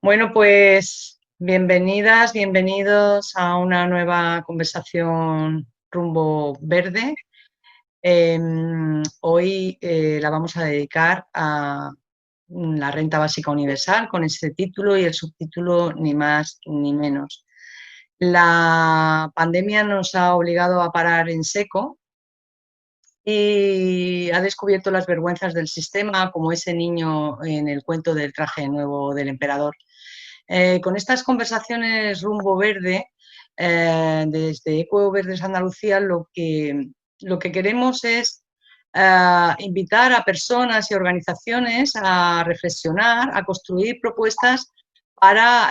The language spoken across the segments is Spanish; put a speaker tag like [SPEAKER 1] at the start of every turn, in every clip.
[SPEAKER 1] Bueno, pues bienvenidas, bienvenidos a una nueva conversación rumbo verde. Hoy la vamos a dedicar a la renta básica universal con este título y el subtítulo ni más ni menos. La pandemia nos ha obligado a parar en seco y ha descubierto las vergüenzas del sistema, como ese niño en el cuento del traje nuevo del emperador. Con estas conversaciones rumbo verde, desde Eco Verdes Andalucía, lo que queremos es invitar a personas y organizaciones a reflexionar, a construir propuestas para,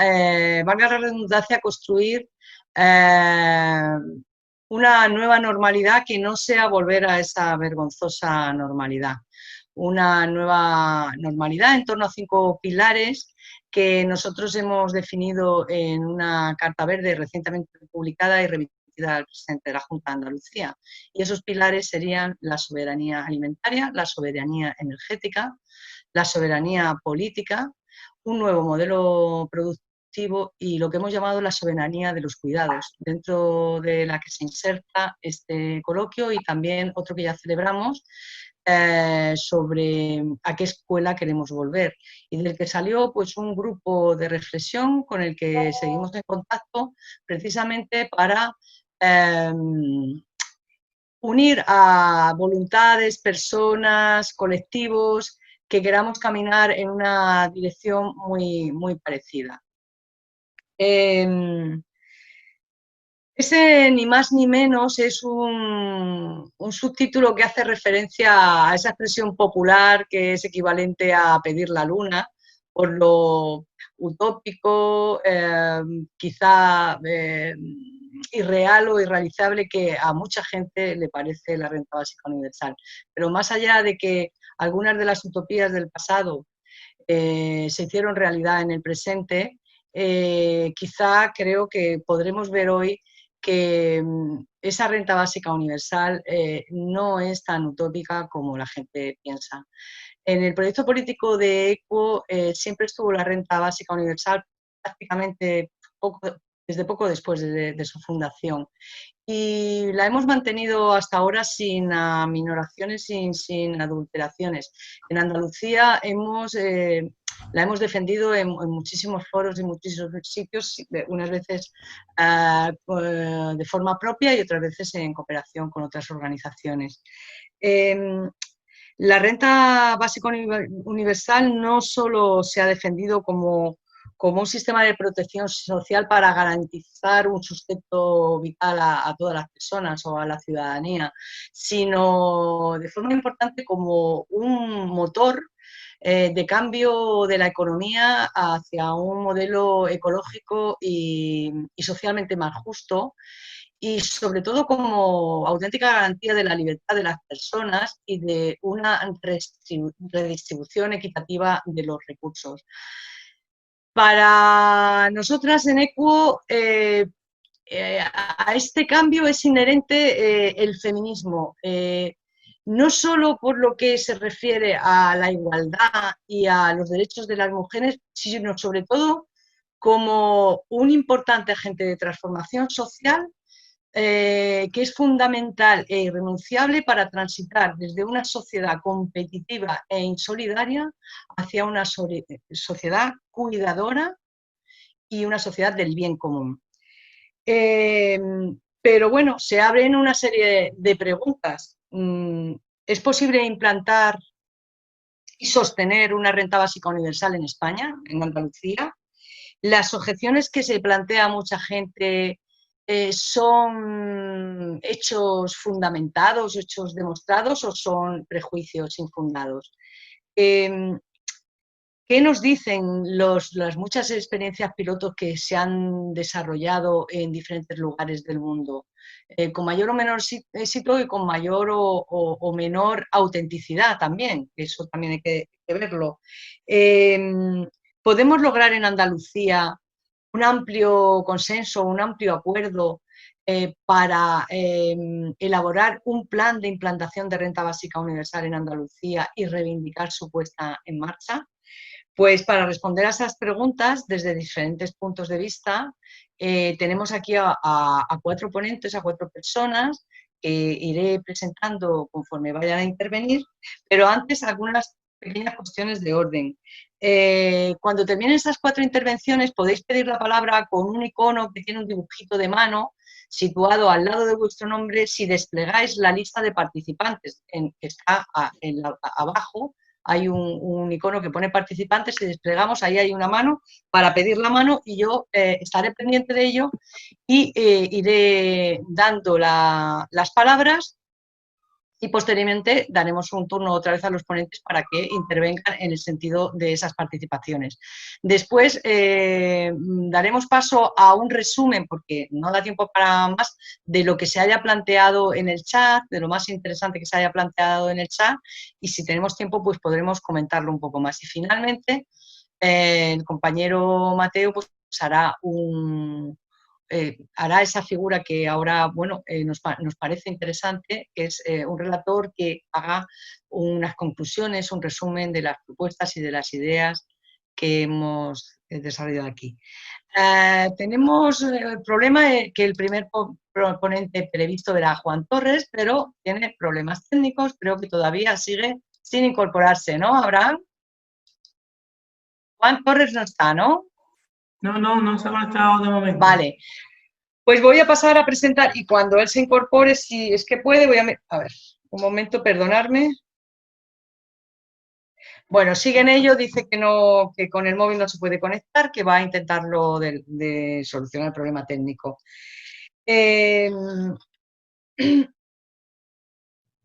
[SPEAKER 1] valga la redundancia, construir eh, una nueva normalidad que no sea volver a esa vergonzosa normalidad. Una nueva normalidad en torno a 5 pilares que nosotros hemos definido en una carta verde recientemente publicada y remitida al presidente de la Junta de Andalucía. Y esos pilares serían la soberanía alimentaria, la soberanía energética, la soberanía política, un nuevo modelo productivo y lo que hemos llamado la soberanía de los cuidados, dentro de la que se inserta este coloquio y también otro que ya celebramos, sobre a qué escuela queremos volver, y del que salió pues un grupo de reflexión con el que seguimos en contacto precisamente para eh, unir a voluntades, personas, colectivos que queramos caminar en una dirección muy, muy parecida. Ese ni más ni menos es un subtítulo que hace referencia a esa expresión popular que es equivalente a pedir la luna, por lo utópico, quizá irreal o irrealizable que a mucha gente le parece la renta básica universal. Pero más allá de que algunas de las utopías del pasado se hicieron realidad en el presente, quizá creo que podremos ver hoy que esa renta básica universal no es tan utópica como la gente piensa. En el proyecto político de ECO siempre estuvo la renta básica universal prácticamente desde poco después de su fundación. Y la hemos mantenido hasta ahora sin aminoraciones, sin adulteraciones. En Andalucía la hemos defendido en muchísimos foros y muchísimos sitios, unas veces de forma propia y otras veces en cooperación con otras organizaciones. La renta básica universal no solo se ha defendido como un sistema de protección social para garantizar un sustento vital a todas las personas o a la ciudadanía, sino de forma importante como un motor de cambio de la economía hacia un modelo ecológico y socialmente más justo, y sobre todo como auténtica garantía de la libertad de las personas y de una redistribución equitativa de los recursos. Para nosotras en ECUO, a este cambio es inherente el feminismo, no solo por lo que se refiere a la igualdad y a los derechos de las mujeres, sino sobre todo como un importante agente de transformación social que es fundamental e irrenunciable para transitar desde una sociedad competitiva e insolidaria hacia una sociedad cuidadora y una sociedad del bien común. Eh, pero bueno, se abren una serie de preguntas. ¿Es posible implantar y sostener una renta básica universal en España, en Andalucía? Las objeciones que se plantea mucha gente ¿son hechos fundamentados, hechos demostrados o son prejuicios infundados? ¿Qué nos dicen las muchas experiencias pilotos que se han desarrollado en diferentes lugares del mundo? Con mayor o menor éxito y con mayor o menor autenticidad también, eso también hay que verlo. ¿Podemos lograr en Andalucía un amplio consenso, un amplio acuerdo para elaborar un plan de implantación de renta básica universal en Andalucía y reivindicar su puesta en marcha? Pues para responder a esas preguntas desde diferentes puntos de vista, tenemos aquí a 4 ponentes, a 4 personas, que iré presentando conforme vayan a intervenir, pero antes algunas pequeñas cuestiones de orden. Cuando terminen estas 4 intervenciones podéis pedir la palabra con un icono que tiene un dibujito de mano situado al lado de vuestro nombre si desplegáis la lista de participantes que está abajo. Hay un icono que pone participantes, si desplegamos, ahí hay una mano para pedir la mano y yo estaré pendiente de ello y iré dando las palabras y posteriormente daremos un turno otra vez a los ponentes para que intervengan en el sentido de esas participaciones. Después daremos paso a un resumen, porque no da tiempo para más, de lo que se haya planteado en el chat, de lo más interesante que se haya planteado en el chat, y si tenemos tiempo pues podremos comentarlo un poco más. Y finalmente el compañero Mateo pues hará hará esa figura que ahora bueno, nos parece interesante, que es un relator que haga unas conclusiones, un resumen de las propuestas y de las ideas que hemos desarrollado aquí. Tenemos el problema de que el primer ponente previsto era Juan Torres, pero tiene problemas técnicos, creo que todavía sigue sin incorporarse, ¿no, Abraham? Juan Torres no está, ¿no?
[SPEAKER 2] No se ha conectado de momento.
[SPEAKER 1] Vale, pues voy a pasar a presentar y cuando él se incorpore, si es que puede, voy a ver, un momento, perdonadme. Bueno, sigue en ello, dice que no, que con el móvil no se puede conectar, que va a intentarlo de solucionar el problema técnico.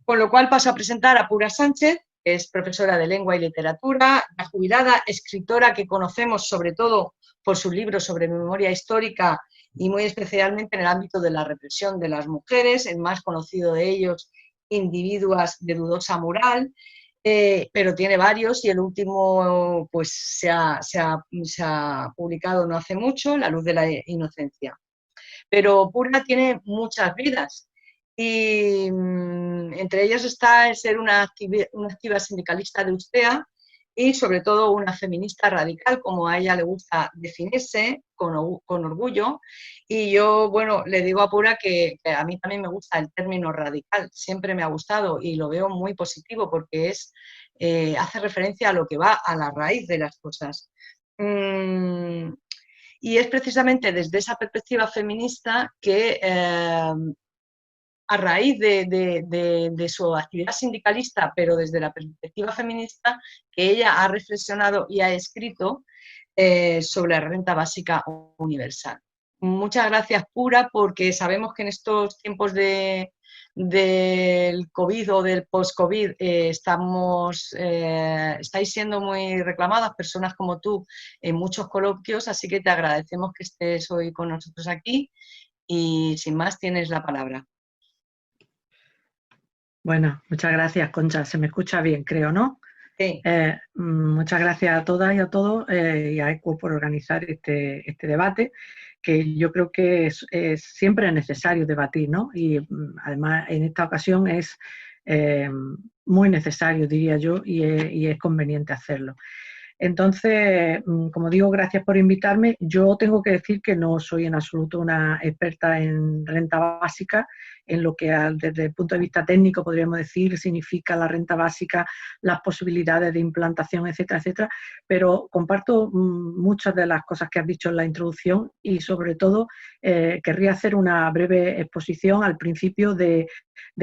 [SPEAKER 1] Con lo cual paso a presentar a Pura Sánchez, que es profesora de Lengua y Literatura, la jubilada escritora que conocemos sobre todo por sus libros sobre memoria histórica y muy especialmente en el ámbito de la represión de las mujeres, el más conocido de ellos, Individuas de dudosa moral, pero tiene varios y el último pues se ha publicado no hace mucho, La luz de la inocencia. Pero Pura tiene muchas vidas y entre ellas está el ser una activa sindicalista de Ustea y sobre todo una feminista radical, como a ella le gusta definirse con orgullo. Y yo, bueno, le digo a Pura que a mí también me gusta el término radical, siempre me ha gustado y lo veo muy positivo porque hace referencia a lo que va a la raíz de las cosas. Y es precisamente desde esa perspectiva feminista que a raíz de su actividad sindicalista, pero desde la perspectiva feminista, que ella ha reflexionado y ha escrito sobre la renta básica universal. Muchas gracias, Pura, porque sabemos que en estos tiempos del COVID o del post-COVID estáis siendo muy reclamadas, personas como tú, en muchos coloquios, así que te agradecemos que estés hoy con nosotros aquí y sin más tienes la palabra.
[SPEAKER 3] Bueno, muchas gracias, Concha. Se me escucha bien, creo, ¿no?
[SPEAKER 1] Sí.
[SPEAKER 3] Muchas gracias a todas y a todos y a ECUO por organizar este debate, que yo creo que es siempre necesario debatir, ¿no? Y además en esta ocasión es muy necesario, diría yo, y es conveniente hacerlo. Entonces, como digo, gracias por invitarme. Yo tengo que decir que no soy en absoluto una experta en renta básica, en lo que desde el punto de vista técnico podríamos decir significa la renta básica, las posibilidades de implantación, etcétera, etcétera, pero comparto muchas de las cosas que has dicho en la introducción y sobre todo querría hacer una breve exposición al principio de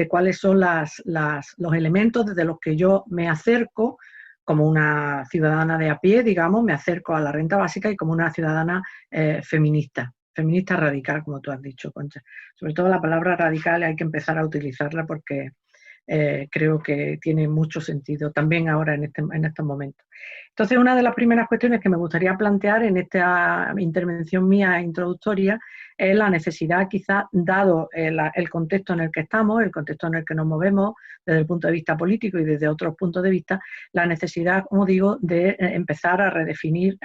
[SPEAKER 3] cuáles son los elementos desde los que yo me acerco como una ciudadana de a pie, digamos, me acerco a la renta básica y como una ciudadana feminista radical, como tú has dicho, Concha. Sobre todo la palabra radical hay que empezar a utilizarla porque creo que tiene mucho sentido también ahora en estos momentos. Entonces, una de las primeras cuestiones que me gustaría plantear en esta intervención mía introductoria es la necesidad, quizás, dado el contexto en el que estamos, el contexto en el que nos movemos desde el punto de vista político y desde otros puntos de vista, la necesidad, como digo, de empezar a redefinir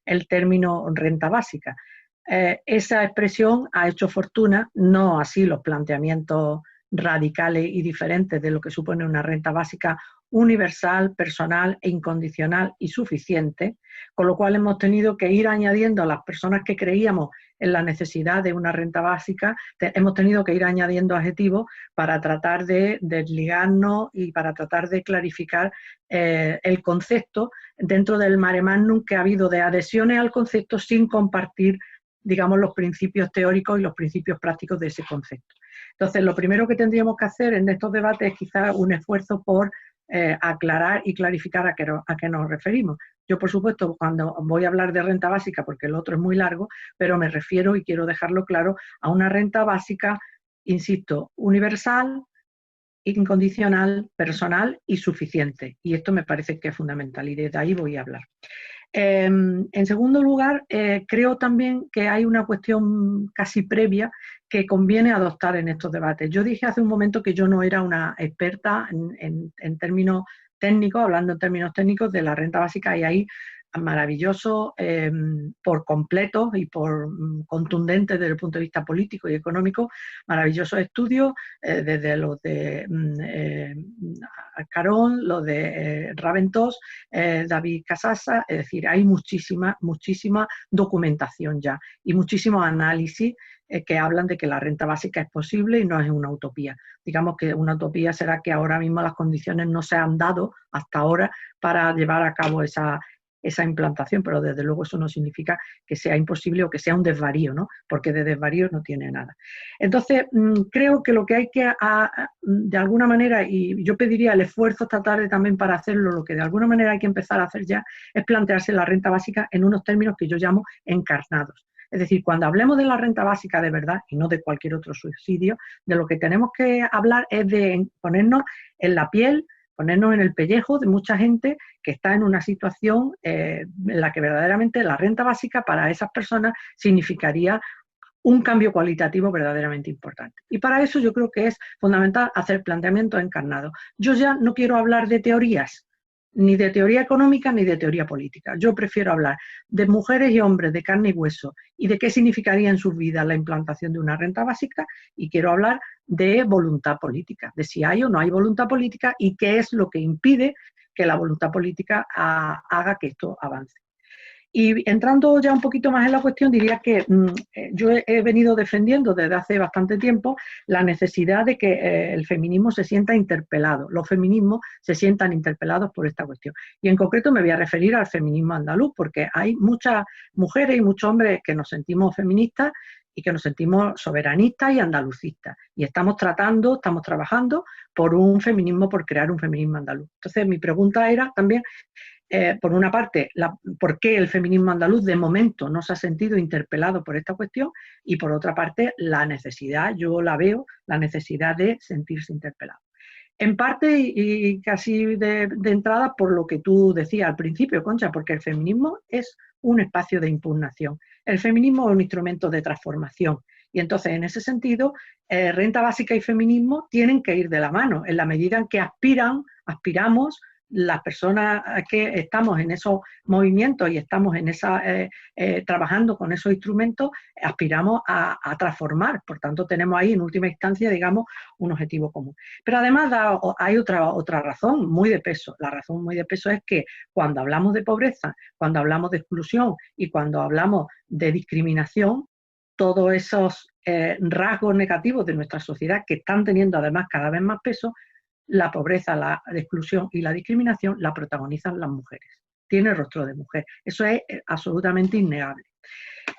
[SPEAKER 3] el término renta básica. Esa expresión ha hecho fortuna, no así los planteamientos radicales y diferentes de lo que supone una renta básica universal, personal e incondicional y suficiente, con lo cual hemos tenido que ir añadiendo a las personas que creíamos en la necesidad de una renta básica, hemos tenido que ir añadiendo adjetivos para tratar de desligarnos y para tratar de clarificar el concepto dentro del mare magnum que ha habido de adhesiones al concepto sin compartir, digamos, los principios teóricos y los principios prácticos de ese concepto. Entonces, lo primero que tendríamos que hacer en estos debates es quizás un esfuerzo por aclarar y clarificar a qué nos referimos. Yo, por supuesto, cuando voy a hablar de renta básica, porque el otro es muy largo, pero me refiero, y quiero dejarlo claro, a una renta básica, insisto, universal, incondicional, personal y suficiente. Y esto me parece que es fundamental y desde ahí voy a hablar. En segundo lugar, creo también que hay una cuestión casi previa que conviene adoptar en estos debates. Yo dije hace un momento que yo no era una experta en términos técnicos, hablando en términos técnicos de la renta básica, y ahí maravilloso por completo y por contundente desde el punto de vista político y económico, maravillosos estudios desde los de Carón, los de Raventós, David Casassa, es decir, hay muchísima documentación ya y muchísimos análisis que hablan de que la renta básica es posible y no es una utopía. Digamos que una utopía será que ahora mismo las condiciones no se han dado hasta ahora para llevar a cabo esa implantación, pero desde luego eso no significa que sea imposible o que sea un desvarío, ¿no? Porque de desvarío no tiene nada. Entonces, creo que lo que hay que, de alguna manera, y yo pediría el esfuerzo esta tarde también para hacerlo, lo que de alguna manera hay que empezar a hacer ya es plantearse la renta básica en unos términos que yo llamo encarnados. Es decir, cuando hablemos de la renta básica de verdad y no de cualquier otro subsidio, de lo que tenemos que hablar es de ponernos en la piel, ponernos en el pellejo de mucha gente que está en una situación en la que verdaderamente la renta básica para esas personas significaría un cambio cualitativo verdaderamente importante. Y para eso yo creo que es fundamental hacer planteamientos encarnados. Yo ya no quiero hablar de teorías, ni de teoría económica ni de teoría política. Yo prefiero hablar de mujeres y hombres de carne y hueso y de qué significaría en sus vidas la implantación de una renta básica, y quiero hablar de voluntad política, de si hay o no hay voluntad política y qué es lo que impide que la voluntad política haga que esto avance. Y entrando ya un poquito más en la cuestión, diría que yo he venido defendiendo desde hace bastante tiempo la necesidad de que el feminismo se sienta interpelado, los feminismos se sientan interpelados por esta cuestión. Y en concreto me voy a referir al feminismo andaluz, porque hay muchas mujeres y muchos hombres que nos sentimos feministas y que nos sentimos soberanistas y andalucistas. Y estamos trabajando por un feminismo, por crear un feminismo andaluz. Entonces mi pregunta era también, por una parte, por qué el feminismo andaluz de momento no se ha sentido interpelado por esta cuestión, y por otra parte, la necesidad, yo la veo, la necesidad de sentirse interpelado. En parte y casi de entrada por lo que tú decías al principio, Concha, porque el feminismo es un espacio de impugnación. El feminismo es un instrumento de transformación. Y entonces, en ese sentido, renta básica y feminismo tienen que ir de la mano, en la medida en que aspiramos las personas que estamos en esos movimientos y estamos en trabajando con esos instrumentos, aspiramos a transformar. Por tanto, tenemos ahí en última instancia, digamos, un objetivo común. Pero además hay otra razón muy de peso. La razón muy de peso es que cuando hablamos de pobreza, cuando hablamos de exclusión y cuando hablamos de discriminación, todos esos rasgos negativos de nuestra sociedad que están teniendo además cada vez más peso, la pobreza, la exclusión y la discriminación la protagonizan las mujeres. Tiene rostro de mujer. Eso es absolutamente innegable.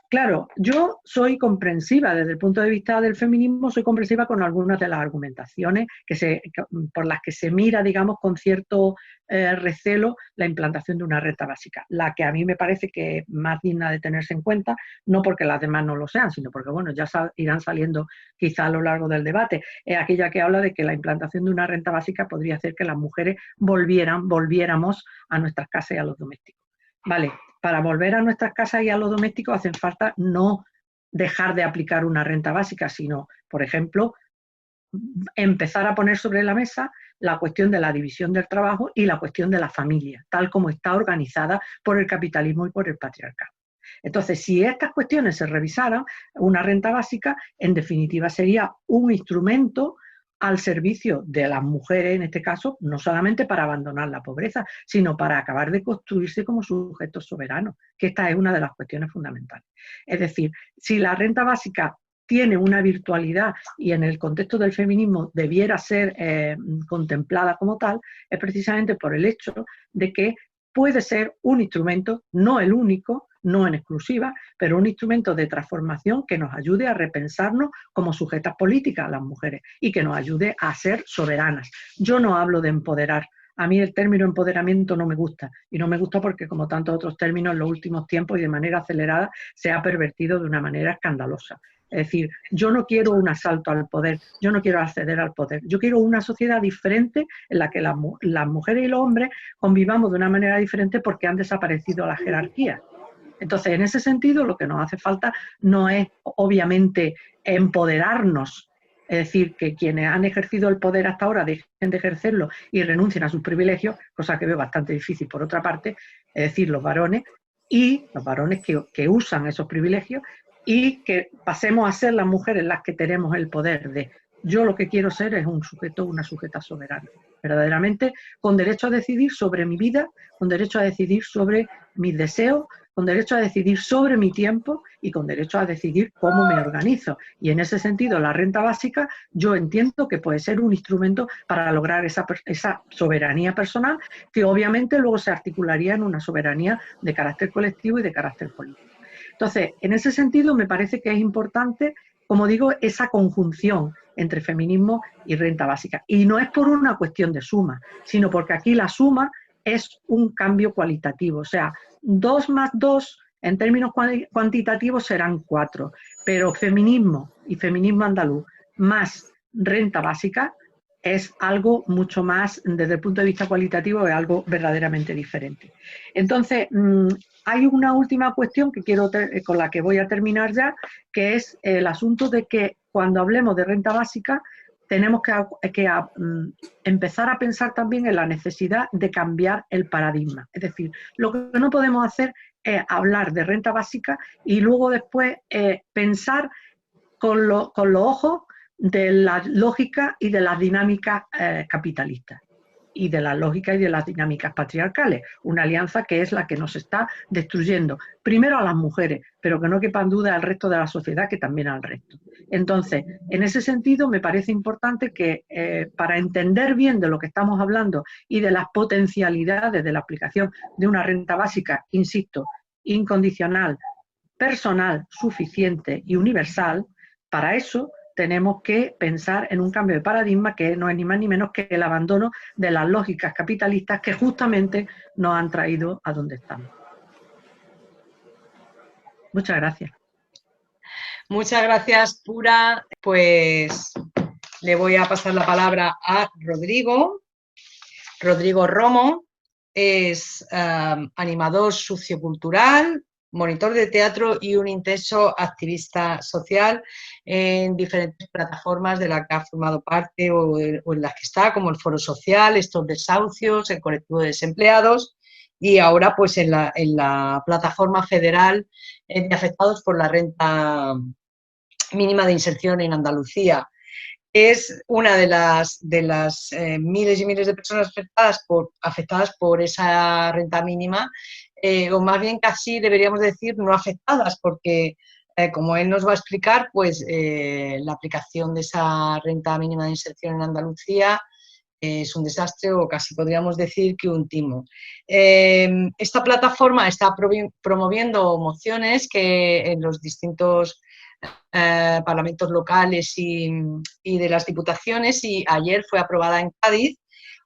[SPEAKER 3] Claro, yo soy comprensiva desde el punto de vista del feminismo, soy comprensiva con algunas de las argumentaciones por las que se mira, digamos, con cierto recelo la implantación de una renta básica. La que a mí me parece que es más digna de tenerse en cuenta, no porque las demás no lo sean, sino porque, bueno, ya irán saliendo quizá a lo largo del debate, es aquella que habla de que la implantación de una renta básica podría hacer que las mujeres volviéramos a nuestras casas y a los domésticos. Vale, para volver a nuestras casas y a los domésticos hacen falta no dejar de aplicar una renta básica, sino, por ejemplo, empezar a poner sobre la mesa la cuestión de la división del trabajo y la cuestión de la familia, tal como está organizada por el capitalismo y por el patriarcado. Entonces, si estas cuestiones se revisaran, una renta básica, en definitiva, sería un instrumento al servicio de las mujeres, en este caso, no solamente para abandonar la pobreza, sino para acabar de construirse como sujetos soberanos, que esta es una de las cuestiones fundamentales. Es decir, si la renta básica tiene una virtualidad y en el contexto del feminismo debiera ser contemplada como tal, es precisamente por el hecho de que puede ser un instrumento, no el único, no en exclusiva, pero un instrumento de transformación que nos ayude a repensarnos como sujetas políticas las mujeres y que nos ayude a ser soberanas. Yo no hablo de empoderar. A mí el término empoderamiento no me gusta, y no me gusta porque, como tantos otros términos, en los últimos tiempos y de manera acelerada se ha pervertido de una manera escandalosa. Es decir, yo no quiero un asalto al poder, yo no quiero acceder al poder, yo quiero una sociedad diferente en la que las mujeres y los hombres convivamos de una manera diferente porque han desaparecido las jerarquías. Entonces, en ese sentido, lo que nos hace falta no es, obviamente, empoderarnos, es decir, que quienes han ejercido el poder hasta ahora dejen de ejercerlo y renuncien a sus privilegios, cosa que veo bastante difícil por otra parte, es decir, los varones que usan esos privilegios, y que pasemos a ser las mujeres las que tenemos el poder de yo lo que quiero ser es un sujeto, una sujeta soberana, verdaderamente con derecho a decidir sobre mi vida, con derecho a decidir sobre mis deseos, con derecho a decidir sobre mi tiempo y con derecho a decidir cómo me organizo. Y en ese sentido, la renta básica yo entiendo que puede ser un instrumento para lograr esa soberanía personal, que obviamente luego se articularía en una soberanía de carácter colectivo y de carácter político. Entonces, en ese sentido me parece que es importante, como digo, esa conjunción entre feminismo y renta básica. Y no es por una cuestión de suma, sino porque aquí la suma es un cambio cualitativo. O sea, 2 más 2 en términos cuantitativos serán 4, pero feminismo y feminismo andaluz más renta básica es algo mucho más, desde el punto de vista cualitativo, es algo verdaderamente diferente. Entonces, hay una última cuestión que con la que voy a terminar ya, que es el asunto de que cuando hablemos de renta básica tenemos que empezar a pensar también en la necesidad de cambiar el paradigma. Es decir, lo que no podemos hacer es hablar de renta básica y luego después pensar con los ojos de la lógica y de las dinámicas capitalistas y de las lógicas y de las dinámicas patriarcales, una alianza que es la que nos está destruyendo, primero a las mujeres, pero que no quepan duda al resto de la sociedad, que también al resto. Entonces, en ese sentido, me parece importante que para entender bien de lo que estamos hablando y de las potencialidades de la aplicación de una renta básica, insisto, incondicional, personal, suficiente y universal, para eso tenemos que pensar en un cambio de paradigma que no es ni más ni menos que el abandono de las lógicas capitalistas que justamente nos han traído a donde estamos. Muchas gracias.
[SPEAKER 1] Muchas gracias, Pura. Pues le voy a pasar la palabra a Rodrigo. Rodrigo Romo es animador sociocultural, monitor de teatro y un intenso activista social en diferentes plataformas de las que ha formado parte o en las que está, como el Foro Social, Estos Desahucios, el Colectivo de Desempleados y ahora pues en la plataforma federal de afectados por la renta mínima de inserción en Andalucía. Es una de las miles y miles de personas afectadas por esa renta mínima, o más bien casi deberíamos decir no afectadas, porque como él nos va a explicar, pues la aplicación de esa renta mínima de inserción en Andalucía es un desastre o casi podríamos decir que un timo. Esta plataforma está promoviendo mociones que en los distintos parlamentos locales y de las diputaciones, y ayer fue aprobada en Cádiz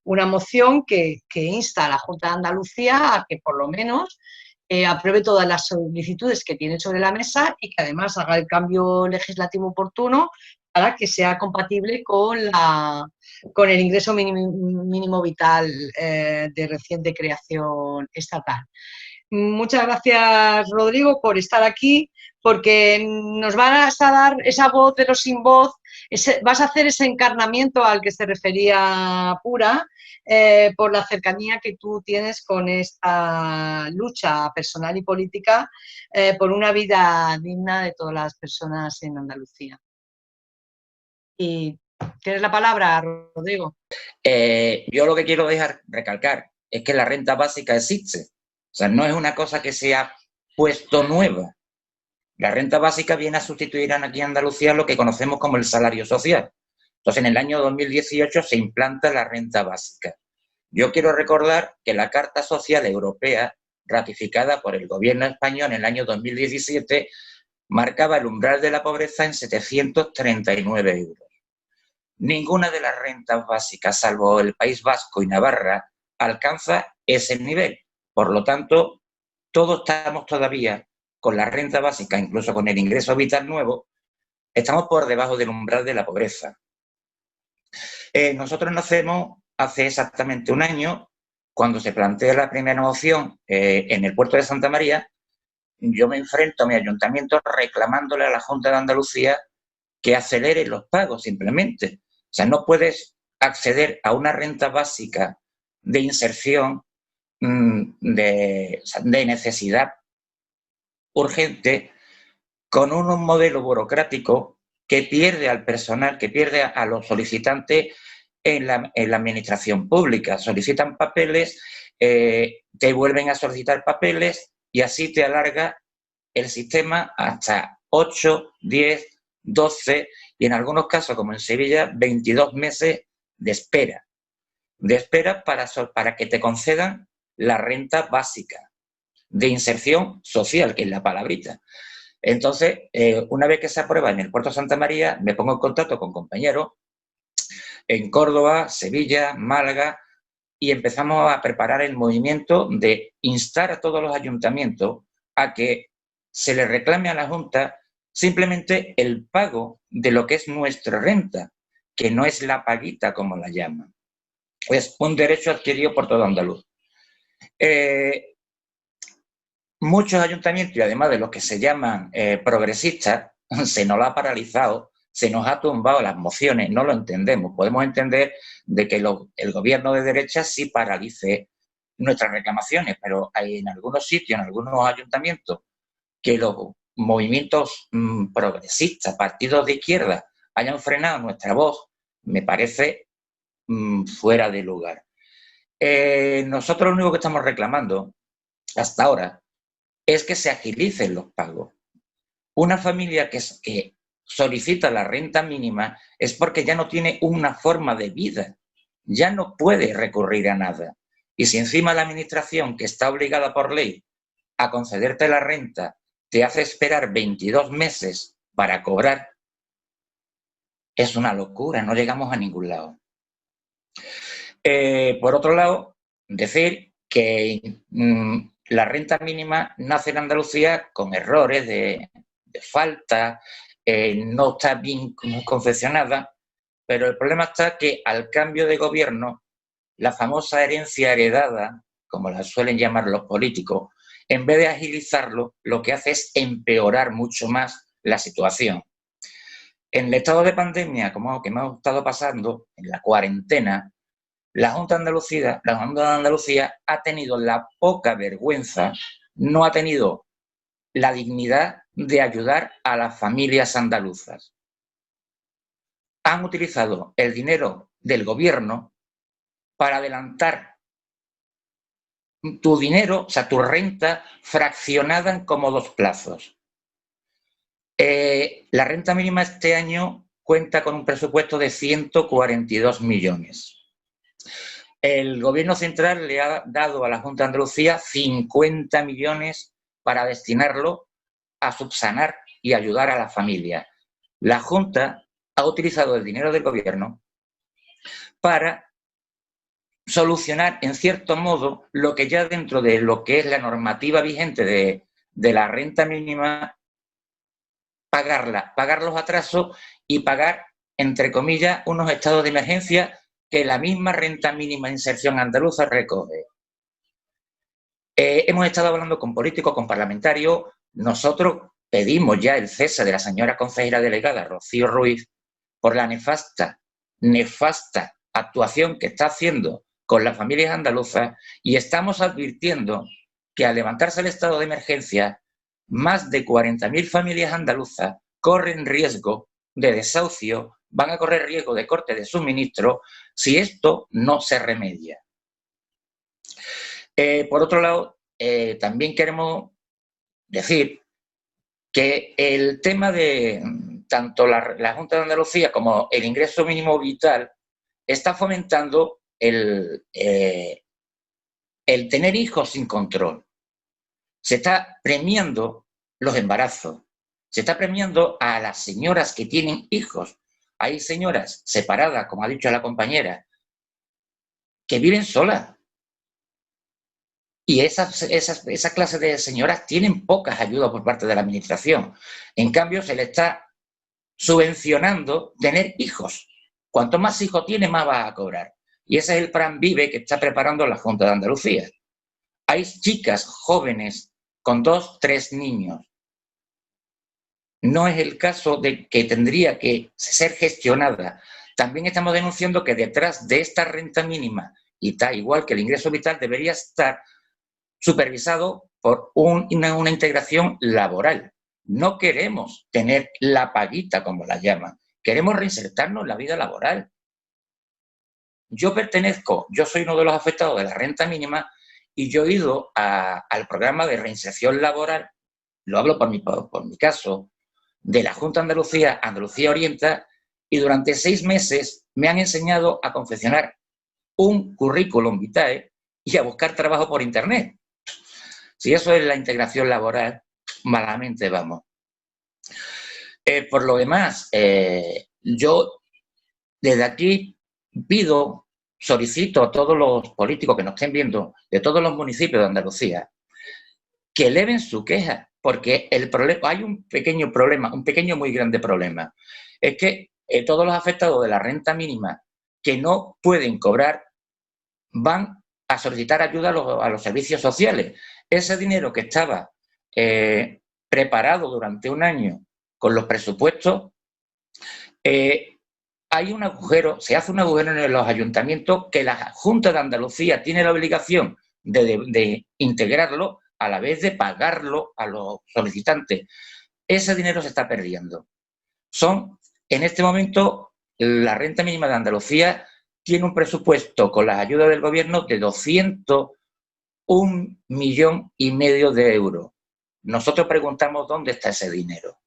[SPEAKER 1] una moción que insta a la Junta de Andalucía a que por lo menos apruebe todas las solicitudes que tiene sobre la mesa y que además haga el cambio legislativo oportuno para que sea compatible con el ingreso mínimo vital de reciente creación estatal. Muchas gracias, Rodrigo, por estar aquí, porque nos vas a dar esa voz de los sin voz, vas a hacer ese encarnamiento al que se refería Pura, por la cercanía que tú tienes con esta lucha personal y política por una vida digna de todas las personas en Andalucía. Y ¿Tienes la palabra, Rodrigo?
[SPEAKER 4] Yo lo que quiero recalcar es que la renta básica existe. O sea, no es una cosa que se ha puesto nueva. La renta básica viene a sustituir aquí en Andalucía lo que conocemos como el salario social. Entonces, en el año 2018 se implanta la renta básica. Yo quiero recordar que la Carta Social Europea, ratificada por el gobierno español en el año 2017, marcaba el umbral de la pobreza en 739 euros. Ninguna de las rentas básicas, salvo el País Vasco y Navarra, alcanza ese nivel. Por lo tanto, todos estamos todavía con la renta básica, incluso con el ingreso vital nuevo, estamos por debajo del umbral de la pobreza. Nosotros nacemos hace exactamente un año, cuando se plantea la primera moción en el puerto de Santa María. Yo me enfrento a mi ayuntamiento reclamándole a la Junta de Andalucía que acelere los pagos simplemente. O sea, no puedes acceder a una renta básica de inserción de necesidad urgente con un modelo burocrático que pierde al personal, que pierde a los solicitantes en la administración pública. Solicitan papeles, te vuelven a solicitar papeles y así te alarga el sistema hasta 8, 10, 12 y en algunos casos, como en Sevilla, 22 meses de espera. De espera para que te concedan la renta básica de inserción social, que es la palabrita. Entonces, una vez que se aprueba en el puerto de Santa María, me pongo en contacto con compañeros en Córdoba, Sevilla, Málaga, y empezamos a preparar el movimiento de instar a todos los ayuntamientos a que se le reclame a la Junta simplemente el pago de lo que es nuestra renta, que no es la paguita como la llaman. Es un derecho adquirido por todo andaluz. Muchos ayuntamientos, y además de los que se llaman progresistas, se nos lo ha paralizado, se nos ha tumbado las mociones, no lo entendemos. Podemos entender de que el gobierno de derecha sí paralice nuestras reclamaciones, pero hay en algunos sitios, en algunos ayuntamientos, que los movimientos progresistas, partidos de izquierda, hayan frenado nuestra voz, me parece fuera de lugar. Nosotros lo único que estamos reclamando hasta ahora es que se agilicen los pagos. Una familia que solicita la renta mínima es porque ya no tiene una forma de vida, ya no puede recurrir a nada. Y si encima la administración, que está obligada por ley a concederte la renta, te hace esperar 22 meses para cobrar, es una locura, no llegamos a ningún lado. Por otro lado, decir que la renta mínima nace en Andalucía con errores de falta, no está bien confeccionada, pero el problema está que al cambio de gobierno, la famosa herencia heredada, como la suelen llamar los políticos, en vez de agilizarlo, lo que hace es empeorar mucho más la situación. En el estado de pandemia, como que hemos estado pasando, en la cuarentena, la Junta de Andalucía ha tenido la poca vergüenza, no ha tenido la dignidad de ayudar a las familias andaluzas. Han utilizado el dinero del gobierno para adelantar tu dinero, o sea, tu renta fraccionada en cómodos plazos. La renta mínima este año cuenta con un presupuesto de 142 millones. El gobierno central le ha dado a la Junta de Andalucía 50 millones para destinarlo a subsanar y ayudar a la familia. La Junta ha utilizado el dinero del gobierno para solucionar, en cierto modo, lo que ya dentro de lo que es la normativa vigente de la renta mínima, pagar los atrasos y pagar, entre comillas, unos estados de emergencia que la misma renta mínima de inserción andaluza recoge. Hemos estado hablando con políticos, con parlamentarios. Nosotros pedimos ya el cese de la señora consejera delegada Rocío Ruiz por la nefasta actuación que está haciendo con las familias andaluzas, y estamos advirtiendo que al levantarse el estado de emergencia, más de 40.000 familias andaluzas corren riesgo de desahucio van a correr riesgo de corte de suministro si esto no se remedia. Por otro lado, también queremos decir que el tema de tanto la Junta de Andalucía como el ingreso mínimo vital está fomentando el tener hijos sin control. Se está premiando los embarazos, se está premiando a las señoras que tienen hijos. Hay señoras separadas, como ha dicho la compañera, que viven solas. Y esa clase de señoras tienen pocas ayudas por parte de la administración. En cambio, se le está subvencionando tener hijos. Cuanto más hijos tiene, más va a cobrar. Y ese es el plan VIVE que está preparando la Junta de Andalucía. Hay chicas jóvenes con 2, 3 niños. No es el caso de que tendría que ser gestionada. También estamos denunciando que detrás de esta renta mínima, y está igual que el ingreso vital, debería estar supervisado por una integración laboral. No queremos tener la paguita, como la llaman. Queremos reinsertarnos en la vida laboral. Yo soy uno de los afectados de la renta mínima y yo he ido al programa de reinserción laboral, lo hablo por mi caso, de la Junta de Andalucía, Andalucía Orienta, y durante 6 meses me han enseñado a confeccionar un currículum vitae y a buscar trabajo por internet. Si eso es la integración laboral, malamente vamos. Por lo demás, yo desde aquí solicito a todos los políticos que nos estén viendo, de todos los municipios de Andalucía, que eleven su queja, porque hay un pequeño problema, un pequeño muy grande problema. Es que todos los afectados de la renta mínima que no pueden cobrar van a solicitar ayuda a los servicios sociales. Ese dinero que estaba preparado durante un año con los presupuestos, hay un agujero, se hace un agujero en los ayuntamientos que la Junta de Andalucía tiene la obligación de integrarlo a la vez de pagarlo a los solicitantes. Ese dinero se está perdiendo. En este momento, la renta mínima de Andalucía tiene un presupuesto con las ayudas del gobierno de 201,5 millones de euros. Nosotros preguntamos dónde está ese dinero.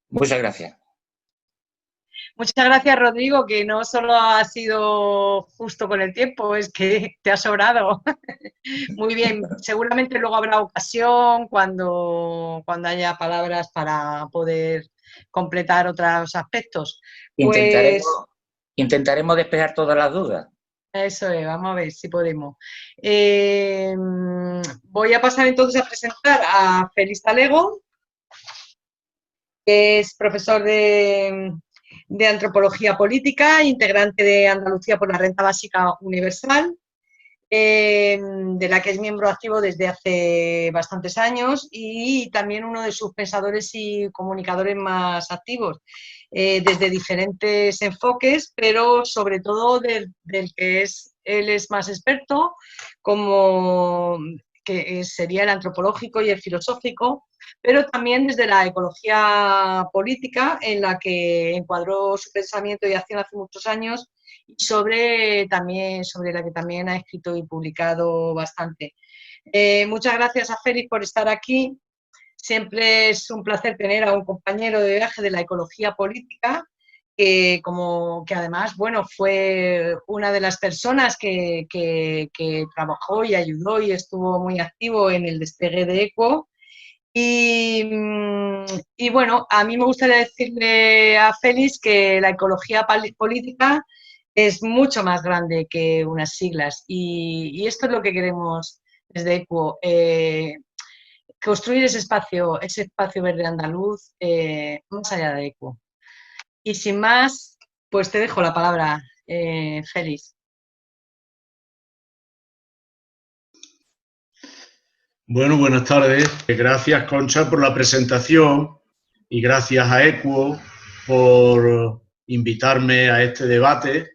[SPEAKER 4] Muchas gracias.
[SPEAKER 1] Muchas gracias, Rodrigo, que no solo ha sido justo con el tiempo, es que te ha sobrado. Muy bien, seguramente luego habrá ocasión cuando haya palabras para poder completar otros aspectos.
[SPEAKER 4] Intentaremos despejar todas las dudas.
[SPEAKER 1] Eso es, vamos a ver si podemos. Voy a pasar entonces a presentar a Félix Talego, que es profesor de Antropología Política, integrante de Andalucía por la Renta Básica Universal, de la que es miembro activo desde hace bastantes años y también uno de sus pensadores y comunicadores más activos, desde diferentes enfoques, pero sobre todo del que él es más experto, como que sería el antropológico y el filosófico, pero también desde la ecología política, en la que encuadró su pensamiento y acción hace muchos años, y sobre la que también ha escrito y publicado bastante. Muchas gracias a Félix por estar aquí. Siempre es un placer tener a un compañero de viaje de la ecología política, que además, bueno, fue una de las personas que trabajó y ayudó y estuvo muy activo en el despegue de ECUO. Y bueno, a mí me gustaría decirle a Félix que la ecología política es mucho más grande que unas siglas y esto es lo que queremos desde ECUO, construir ese espacio verde andaluz más allá de ECUO. Y sin más, pues te dejo la palabra, Félix.
[SPEAKER 5] Bueno, buenas tardes. Gracias, Concha, por la presentación y gracias a ECUO por invitarme a este debate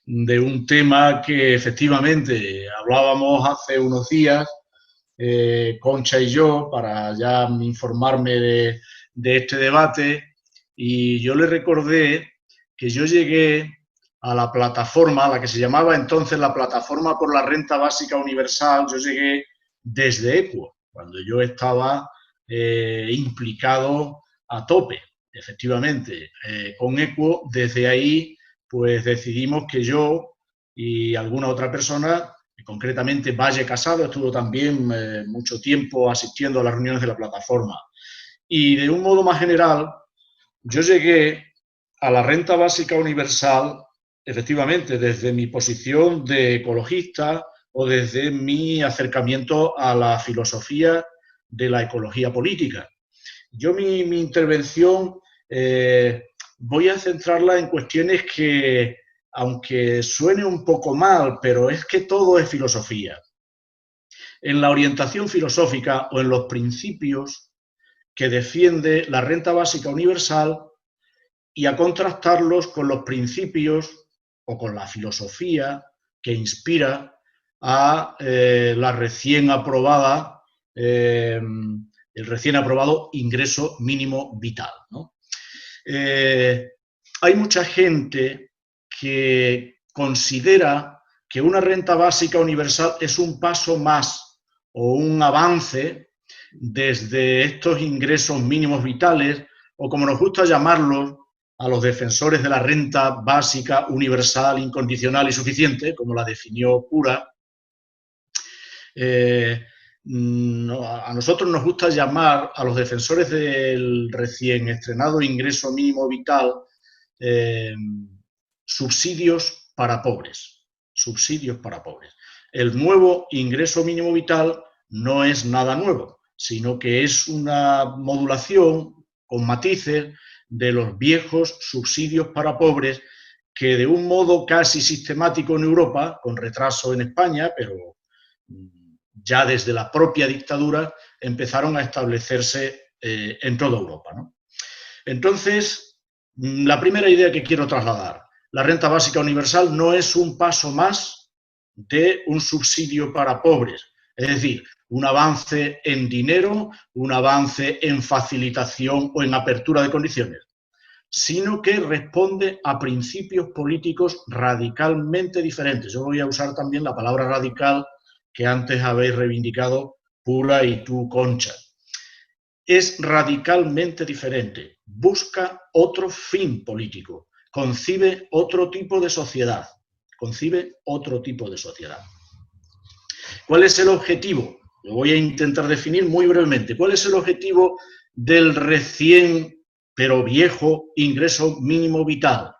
[SPEAKER 5] de un tema que efectivamente hablábamos hace unos días, Concha y yo, para ya informarme de este debate, y yo le recordé que yo llegué a la plataforma, a la que se llamaba entonces la Plataforma por la Renta Básica Universal, yo llegué desde EQUO, cuando yo estaba implicado a tope, efectivamente, con EQUO. Desde ahí, pues decidimos que yo y alguna otra persona, concretamente Valle Casado, estuvo también mucho tiempo asistiendo a las reuniones de la plataforma. Y de un modo más general, yo llegué a la renta básica universal, efectivamente, desde mi posición de ecologista o desde mi acercamiento a la filosofía de la ecología política. Yo mi intervención voy a centrarla en cuestiones que, aunque suene un poco mal, pero es que todo es filosofía. En la orientación filosófica o en los principios que defiende la renta básica universal y a contrastarlos con los principios o con la filosofía que inspira a la recién aprobada, el recién aprobado ingreso mínimo vital, ¿no? Hay mucha gente que considera que una renta básica universal es un paso más o un avance desde estos ingresos mínimos vitales, o como nos gusta llamarlos a los defensores de la renta básica universal, incondicional y suficiente, como la definió Pura. A nosotros nos gusta llamar a los defensores del recién estrenado ingreso mínimo vital subsidios para pobres. Subsidios para pobres. El nuevo ingreso mínimo vital no es nada nuevo, sino que es una modulación con matices de los viejos subsidios para pobres que de un modo casi sistemático en Europa, con retraso en España, pero ya desde la propia dictadura empezaron a establecerse en toda Europa, ¿no? Entonces, la primera idea que quiero trasladar, la renta básica universal no es un paso más de un subsidio para pobres, es decir, un avance en dinero, un avance en facilitación o en apertura de condiciones, sino que responde a principios políticos radicalmente diferentes. Yo voy a usar también la palabra radical que antes habéis reivindicado Pura y tú, Concha. Es radicalmente diferente, busca otro fin político, concibe otro tipo de sociedad, ¿Cuál es el objetivo? Lo voy a intentar definir muy brevemente. ¿Cuál es el objetivo del recién pero viejo ingreso mínimo vital?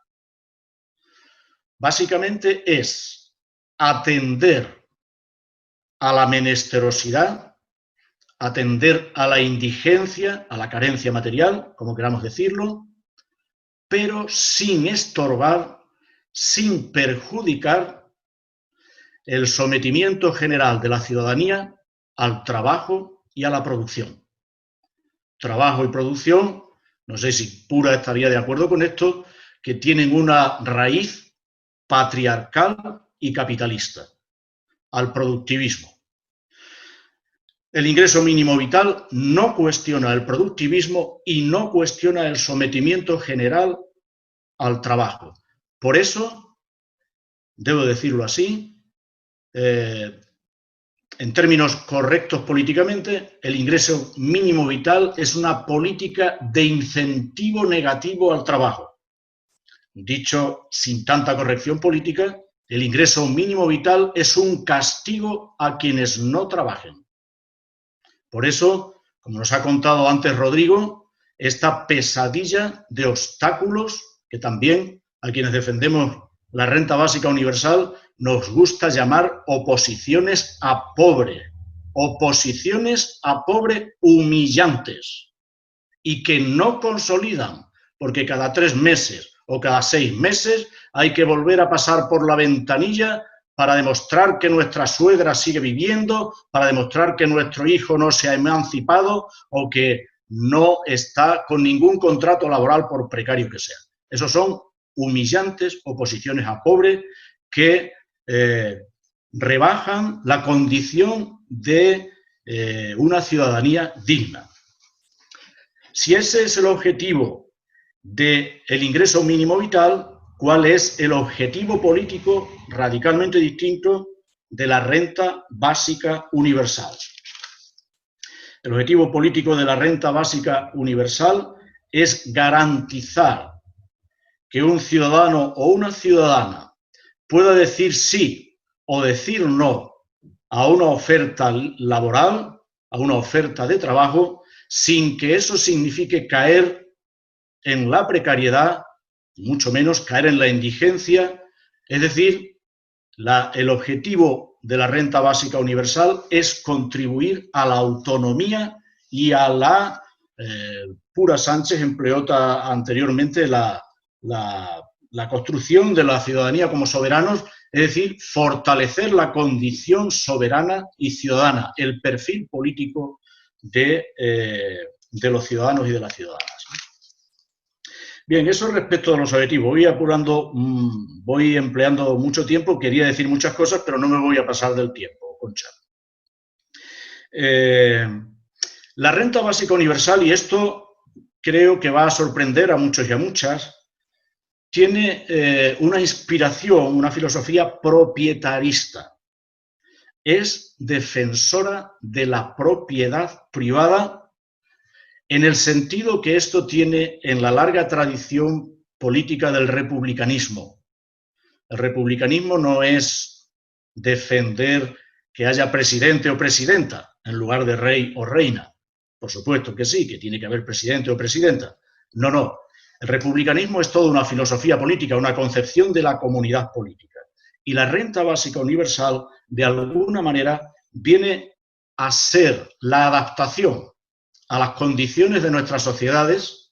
[SPEAKER 5] Básicamente es atender a la menesterosidad, atender a la indigencia, a la carencia material, como queramos decirlo, pero sin estorbar, sin perjudicar el sometimiento general de la ciudadanía al trabajo y a la producción. Trabajo y producción, no sé si Pura estaría de acuerdo con esto, que tienen una raíz patriarcal y capitalista, al productivismo. El ingreso mínimo vital no cuestiona el productivismo y no cuestiona el sometimiento general al trabajo. Por eso, debo decirlo así, en términos correctos políticamente, el ingreso mínimo vital es una política de incentivo negativo al trabajo. Dicho sin tanta corrección política, el ingreso mínimo vital es un castigo a quienes no trabajen. Por eso, como nos ha contado antes Rodrigo, esta pesadilla de obstáculos que también a quienes defendemos la renta básica universal nos gusta llamar oposiciones a pobre humillantes y que no consolidan, porque cada 3 meses o cada 6 meses hay que volver a pasar por la ventanilla para demostrar que nuestra suegra sigue viviendo, para demostrar que nuestro hijo no se ha emancipado o que no está con ningún contrato laboral por precario que sea. Esos son humillantes oposiciones a pobre que rebajan la condición de una ciudadanía digna. Si ese es el objetivo del ingreso mínimo vital, cuál es el objetivo político radicalmente distinto de la renta básica universal. El objetivo político de la renta básica universal es garantizar que un ciudadano o una ciudadana pueda decir sí o decir no a una oferta laboral, a una oferta de trabajo, sin que eso signifique caer en la precariedad, mucho menos caer en la indigencia. Es decir, el objetivo de la renta básica universal es contribuir a la autonomía y a la, Pura Sánchez empleó anteriormente la construcción de la ciudadanía como soberanos, es decir, fortalecer la condición soberana y ciudadana, el perfil político de los ciudadanos y de las ciudadanas. Bien, eso respecto a los objetivos. Voy apurando, voy empleando mucho tiempo, quería decir muchas cosas, pero no me voy a pasar del tiempo, Concha. La renta básica universal, y esto creo que va a sorprender a muchos y a muchas, tiene una inspiración, una filosofía propietarista. Es defensora de la propiedad privada en el sentido que esto tiene en la larga tradición política del republicanismo. El republicanismo no es defender que haya presidente o presidenta en lugar de rey o reina. Por supuesto que sí, que tiene que haber presidente o presidenta. No, no. El republicanismo es toda una filosofía política, una concepción de la comunidad política. Y la renta básica universal, de alguna manera, viene a ser la adaptación a las condiciones de nuestras sociedades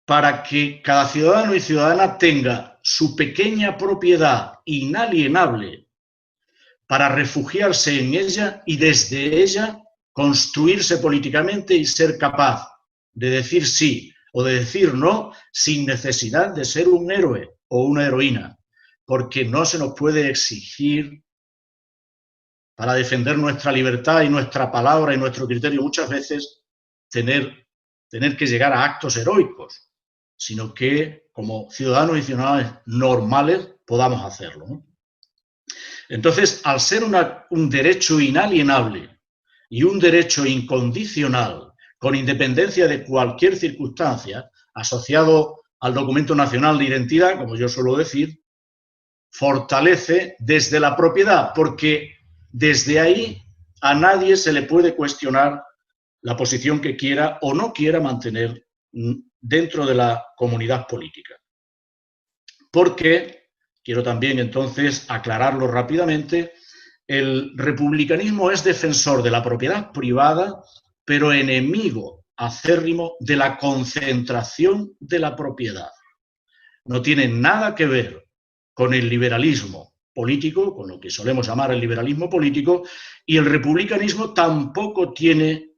[SPEAKER 5] para que cada ciudadano y ciudadana tenga su pequeña propiedad inalienable para refugiarse en ella y desde ella construirse políticamente y ser capaz de decir sí o de decir no sin necesidad de ser un héroe o una heroína, porque no se nos puede exigir para defender nuestra libertad y nuestra palabra y nuestro criterio muchas veces tener que llegar a actos heroicos, sino que como ciudadanos y ciudadanas normales podamos hacerlo, ¿no? Entonces, al ser un derecho inalienable y un derecho incondicional, con independencia de cualquier circunstancia, asociado al documento nacional de identidad, como yo suelo decir, fortalece desde la propiedad, porque desde ahí a nadie se le puede cuestionar la posición que quiera o no quiera mantener dentro de la comunidad política. Porque, quiero también entonces aclararlo rápidamente, el republicanismo es defensor de la propiedad privada, pero enemigo acérrimo de la concentración de la propiedad. No tiene nada que ver con el liberalismo político, con lo que solemos llamar el liberalismo político, y el republicanismo tampoco tiene,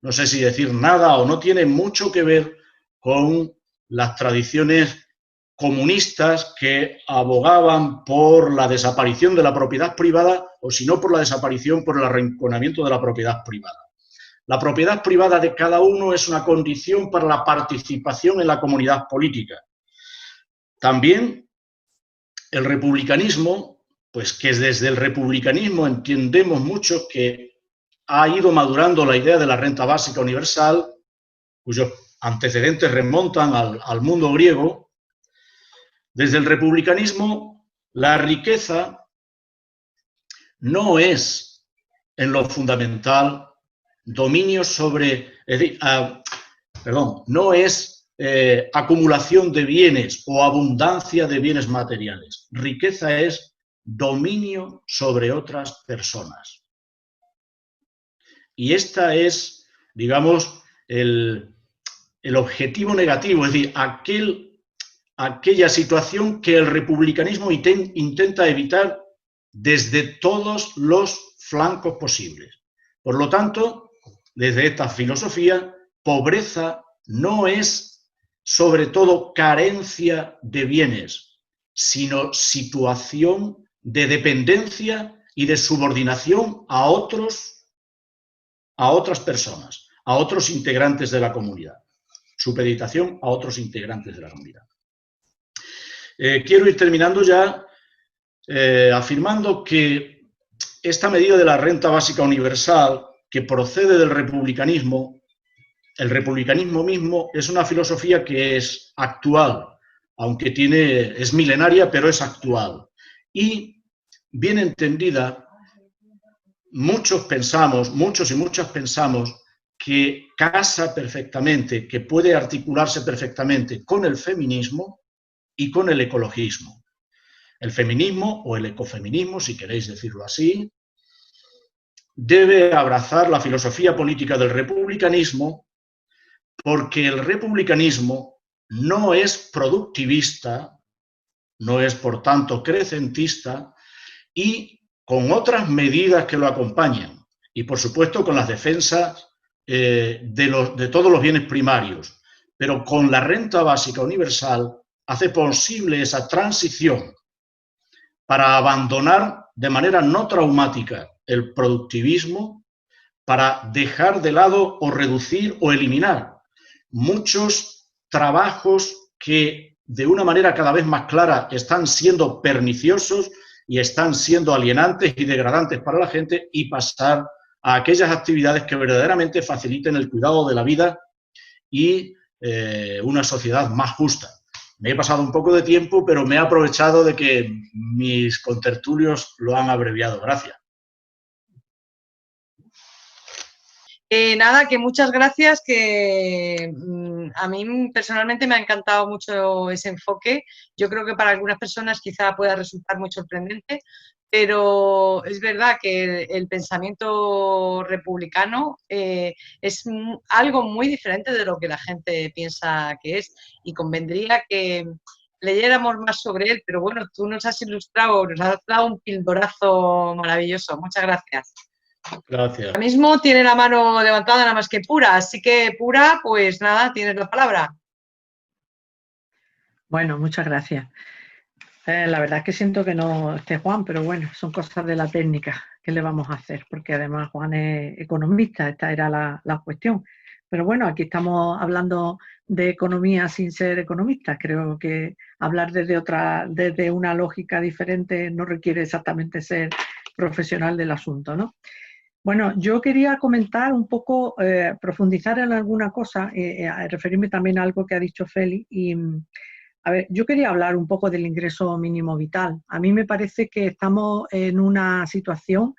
[SPEAKER 5] no sé si decir nada o no tiene mucho que ver con las tradiciones comunistas que abogaban por la desaparición de la propiedad privada o si no por la desaparición, por el arrinconamiento de la propiedad privada. La propiedad privada de cada uno es una condición para la participación en la comunidad política. También el republicanismo, pues que desde el republicanismo entendemos mucho que ha ido madurando la idea de la renta básica universal, cuyos antecedentes remontan al mundo griego. Desde el republicanismo, la riqueza no es, en lo fundamental, dominio sobre, no es acumulación de bienes o abundancia de bienes materiales. Riqueza es dominio sobre otras personas. Y esta es, digamos, el objetivo negativo, es decir, aquella situación que el republicanismo intenta evitar desde todos los flancos posibles. Por lo tanto, desde esta filosofía, pobreza no es sobre todo carencia de bienes, sino situación de dependencia y de subordinación a otras personas, a otros integrantes de la comunidad. supeditación a otros integrantes de la comunidad. Quiero ir terminando ya afirmando que esta medida de la renta básica universal, que procede del republicanismo, el republicanismo mismo es una filosofía que es actual, aunque es milenaria, pero es actual. Y bien entendida, muchos y muchas pensamos que casa perfectamente, que puede articularse perfectamente con el feminismo y con el ecologismo. El feminismo, o el ecofeminismo, si queréis decirlo así, debe abrazar la filosofía política del republicanismo, porque el republicanismo no es productivista, no es por tanto crecentista, y con otras medidas que lo acompañan, y por supuesto con las defensas de todos los bienes primarios, pero con la renta básica universal hace posible esa transición para abandonar de manera no traumática el productivismo, para dejar de lado o reducir o eliminar muchos trabajos que de una manera cada vez más clara están siendo perniciosos y están siendo alienantes y degradantes para la gente, y pasar a aquellas actividades que verdaderamente faciliten el cuidado de la vida y una sociedad más justa. Me he pasado un poco de tiempo, pero me he aprovechado de que mis contertulios lo han abreviado. Gracias.
[SPEAKER 1] Nada, que muchas gracias, que a mí personalmente me ha encantado mucho ese enfoque. Yo creo que para algunas personas quizá pueda resultar muy sorprendente, pero es verdad que el pensamiento republicano es algo muy diferente de lo que la gente piensa que es, y convendría que leyéramos más sobre él, pero bueno, tú nos has ilustrado, nos has dado un pildorazo maravilloso. Muchas gracias.
[SPEAKER 5] Gracias.
[SPEAKER 1] Ahora mismo tiene la mano levantada nada más que Pura, así que Pura, pues nada, tienes la palabra.
[SPEAKER 3] Bueno, muchas gracias. La verdad es que siento que no esté Juan, pero bueno, son cosas de la técnica. ¿Qué le vamos a hacer? Porque además Juan es economista, esta era la cuestión. Pero bueno, aquí estamos hablando de economía sin ser economistas. Creo que hablar desde una lógica diferente no requiere exactamente ser profesional del asunto, ¿no? Bueno, yo quería comentar un poco, profundizar en alguna cosa, referirme también a algo que ha dicho Félix. Y, a ver, yo quería hablar un poco del ingreso mínimo vital. A mí me parece que estamos en una situación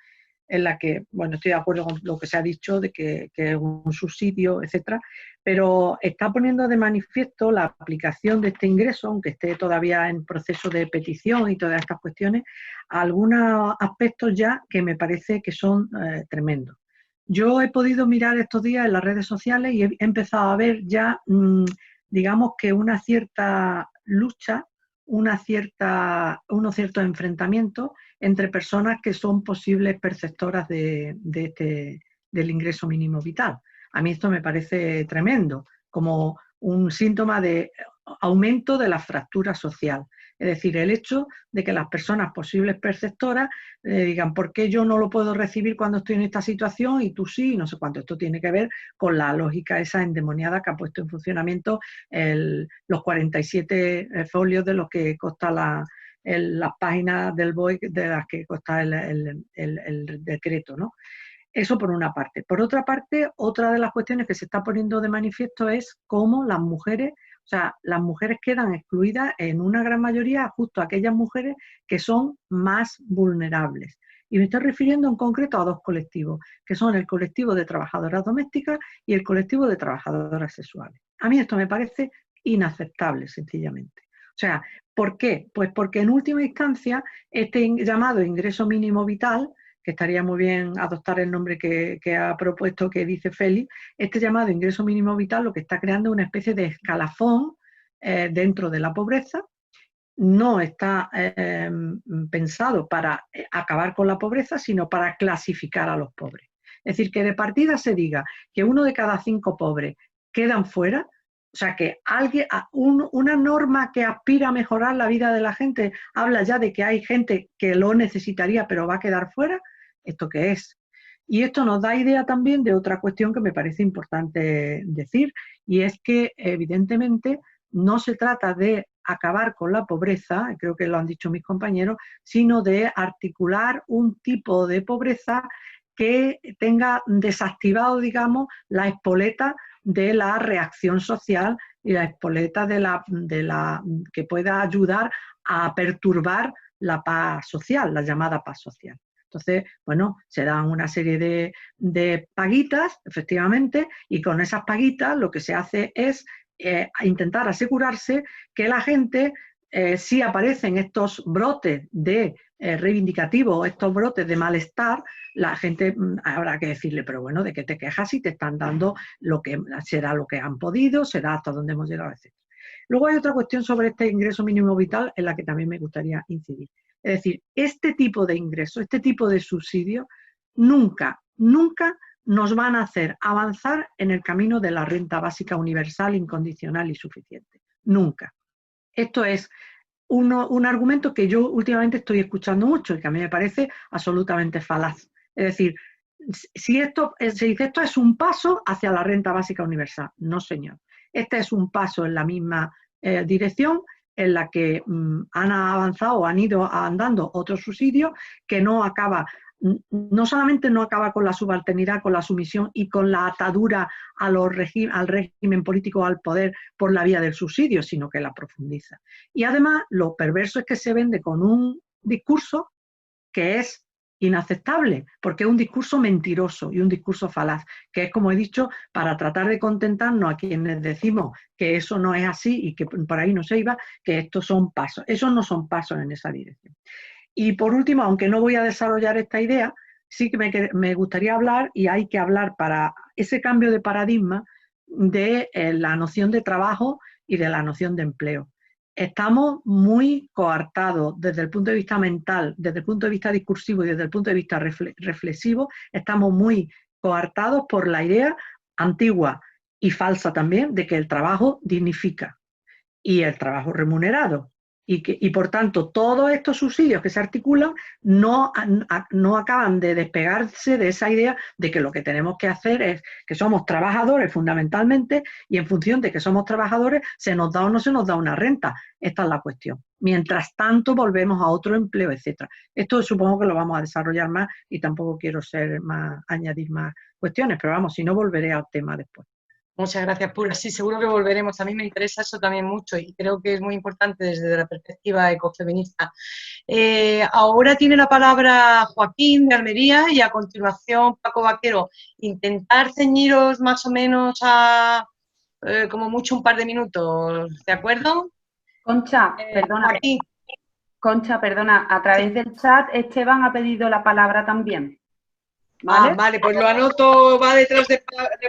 [SPEAKER 3] en la que, bueno, estoy de acuerdo con lo que se ha dicho, de que es un subsidio, etcétera, pero está poniendo de manifiesto la aplicación de este ingreso, aunque esté todavía en proceso de petición y todas estas cuestiones, a algunos aspectos ya que me parece que son tremendos. Yo he podido mirar estos días en las redes sociales y he empezado a ver ya, digamos que una cierta lucha, unos ciertos enfrentamientos entre personas que son posibles perceptoras del ingreso mínimo vital. A mí esto me parece tremendo, como un síntoma de aumento de la fractura social. Es decir, el hecho de que las personas posibles perceptoras digan, ¿por qué yo no lo puedo recibir cuando estoy en esta situación y tú sí? No sé cuánto. Esto tiene que ver con la lógica esa endemoniada que ha puesto en funcionamiento los 47 folios de lo que consta las páginas del BOE, de las que consta el decreto, ¿no? Eso por una parte. Por otra parte, otra de las cuestiones que se está poniendo de manifiesto es cómo las mujeres quedan excluidas en una gran mayoría, justo aquellas mujeres que son más vulnerables. Y me estoy refiriendo en concreto a dos colectivos, que son el colectivo de trabajadoras domésticas y el colectivo de trabajadoras sexuales. A mí esto me parece inaceptable, sencillamente. O sea, ¿por qué? Pues porque en última instancia este llamado ingreso mínimo vital, que estaría muy bien adoptar el nombre que ha propuesto, que dice Félix, este llamado ingreso mínimo vital lo que está creando es una especie de escalafón dentro de la pobreza. No está pensado para acabar con la pobreza, sino para clasificar a los pobres. Es decir, que de partida se diga que 1 de cada 5 pobres quedan fuera. O sea, que una norma que aspira a mejorar la vida de la gente habla ya de que hay gente que lo necesitaría pero va a quedar fuera. ¿Esto qué es? Y esto nos da idea también de otra cuestión que me parece importante decir, y es que evidentemente no se trata de acabar con la pobreza, creo que lo han dicho mis compañeros, sino de articular un tipo de pobreza que tenga desactivado, digamos, la espoleta de la reacción social y la espoleta que pueda ayudar a perturbar la paz social, la llamada paz social. Entonces, bueno, se dan una serie de paguitas, efectivamente, y con esas paguitas lo que se hace es intentar asegurarse que la gente, si aparecen estos brotes de reivindicativos, estos brotes de malestar, la gente habrá que decirle, pero bueno, ¿de qué te quejas si te están dando lo que será lo que han podido, será hasta donde hemos llegado, etc.? Luego hay otra cuestión sobre este ingreso mínimo vital en la que también me gustaría incidir. Es decir, este tipo de ingreso, este tipo de subsidio, nunca nos van a hacer avanzar en el camino de la renta básica universal, incondicional y suficiente. Nunca. Esto es un argumento que yo últimamente estoy escuchando mucho y que a mí me parece absolutamente falaz. Es decir, si se dice esto es un paso hacia la renta básica universal. No, señor. Este es un paso en la misma dirección en la que han avanzado o han ido andando otros subsidios que no solamente no acaba con la subalternidad, con la sumisión y con la atadura al régimen político, al poder por la vía del subsidio, sino que la profundiza. Y además lo perverso es que se vende con un discurso que es inaceptable, porque es un discurso mentiroso y un discurso falaz, que es, como he dicho, para tratar de contentarnos a quienes decimos que eso no es así y que por ahí no se iba, que estos son pasos. Esos no son pasos en esa dirección. Y por último, aunque no voy a desarrollar esta idea, sí que me gustaría hablar, y hay que hablar para ese cambio de paradigma, de la noción de trabajo y de la noción de empleo. Estamos muy coartados desde el punto de vista mental, desde el punto de vista discursivo y desde el punto de vista reflexivo, estamos muy coartados por la idea antigua y falsa también de que el trabajo dignifica y el trabajo remunerado. Y por tanto, todos estos subsidios que se articulan no acaban de despegarse de esa idea de que lo que tenemos que hacer es que somos trabajadores fundamentalmente y en función de que somos trabajadores se nos da o no se nos da una renta. Esta es la cuestión. Mientras tanto, volvemos a otro empleo, etc. Esto supongo que lo vamos a desarrollar más y tampoco quiero añadir más cuestiones, pero vamos, si no volveré al tema después.
[SPEAKER 1] Muchas gracias, Pura. Sí, seguro que volveremos. A mí me interesa eso también mucho y creo que es muy importante desde la perspectiva ecofeminista. Ahora tiene la palabra Joaquín de Almería y a continuación Paco Vaquero. Intentar ceñiros más o menos a como mucho un par de minutos, ¿de acuerdo?
[SPEAKER 6] Concha, perdona.
[SPEAKER 1] Joaquín.
[SPEAKER 6] Concha, perdona. A través del chat Esteban ha pedido la palabra también. ¿Vale?
[SPEAKER 1] Vale, pues lo anoto, va detrás de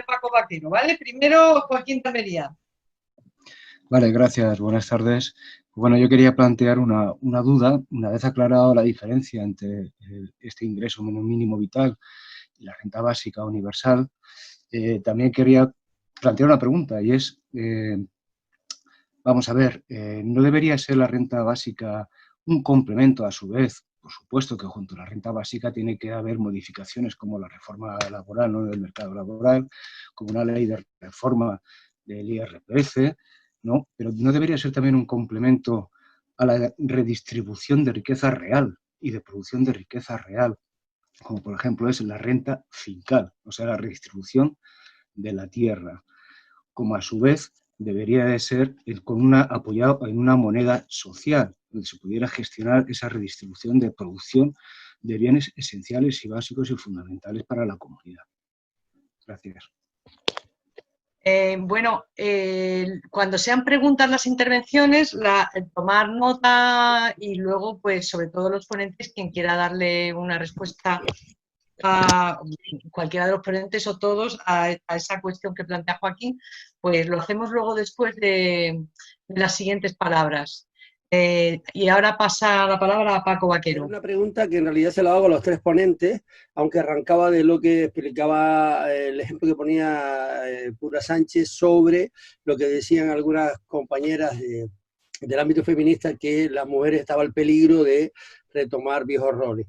[SPEAKER 1] Paco Vaquero, ¿vale? Primero Joaquín de Almería.
[SPEAKER 7] Vale, gracias. Buenas tardes. Bueno, yo quería plantear una duda, una vez aclarado la diferencia entre este ingreso mínimo vital y la renta básica universal, también quería plantear una pregunta y es, vamos a ver, ¿no debería ser la renta básica un complemento a su vez? Por supuesto que junto a la renta básica tiene que haber modificaciones como la reforma laboral, ¿no?, del mercado laboral, como una ley de reforma del IRPF, ¿no? Pero no debería ser también un complemento a la redistribución de riqueza real y de producción de riqueza real, como por ejemplo es la renta fincal, o sea, la redistribución de la tierra, como a su vez debería de ser apoyado en una moneda social, donde se pudiera gestionar esa redistribución de producción de bienes esenciales y básicos y fundamentales para la comunidad. Gracias.
[SPEAKER 1] Bueno, cuando sean preguntas las intervenciones, tomar nota y luego, pues, sobre todo los ponentes, quien quiera darle una respuesta a cualquiera de los ponentes o todos a esa cuestión que plantea Joaquín, pues lo hacemos luego después de las siguientes palabras. Y ahora pasa la palabra a Paco Vaquero.
[SPEAKER 8] Una pregunta que en realidad se la hago a los tres ponentes, aunque arrancaba de lo que explicaba el ejemplo que ponía Pura Sánchez sobre lo que decían algunas compañeras del ámbito feminista, que las mujeres estaban al peligro de retomar viejos roles.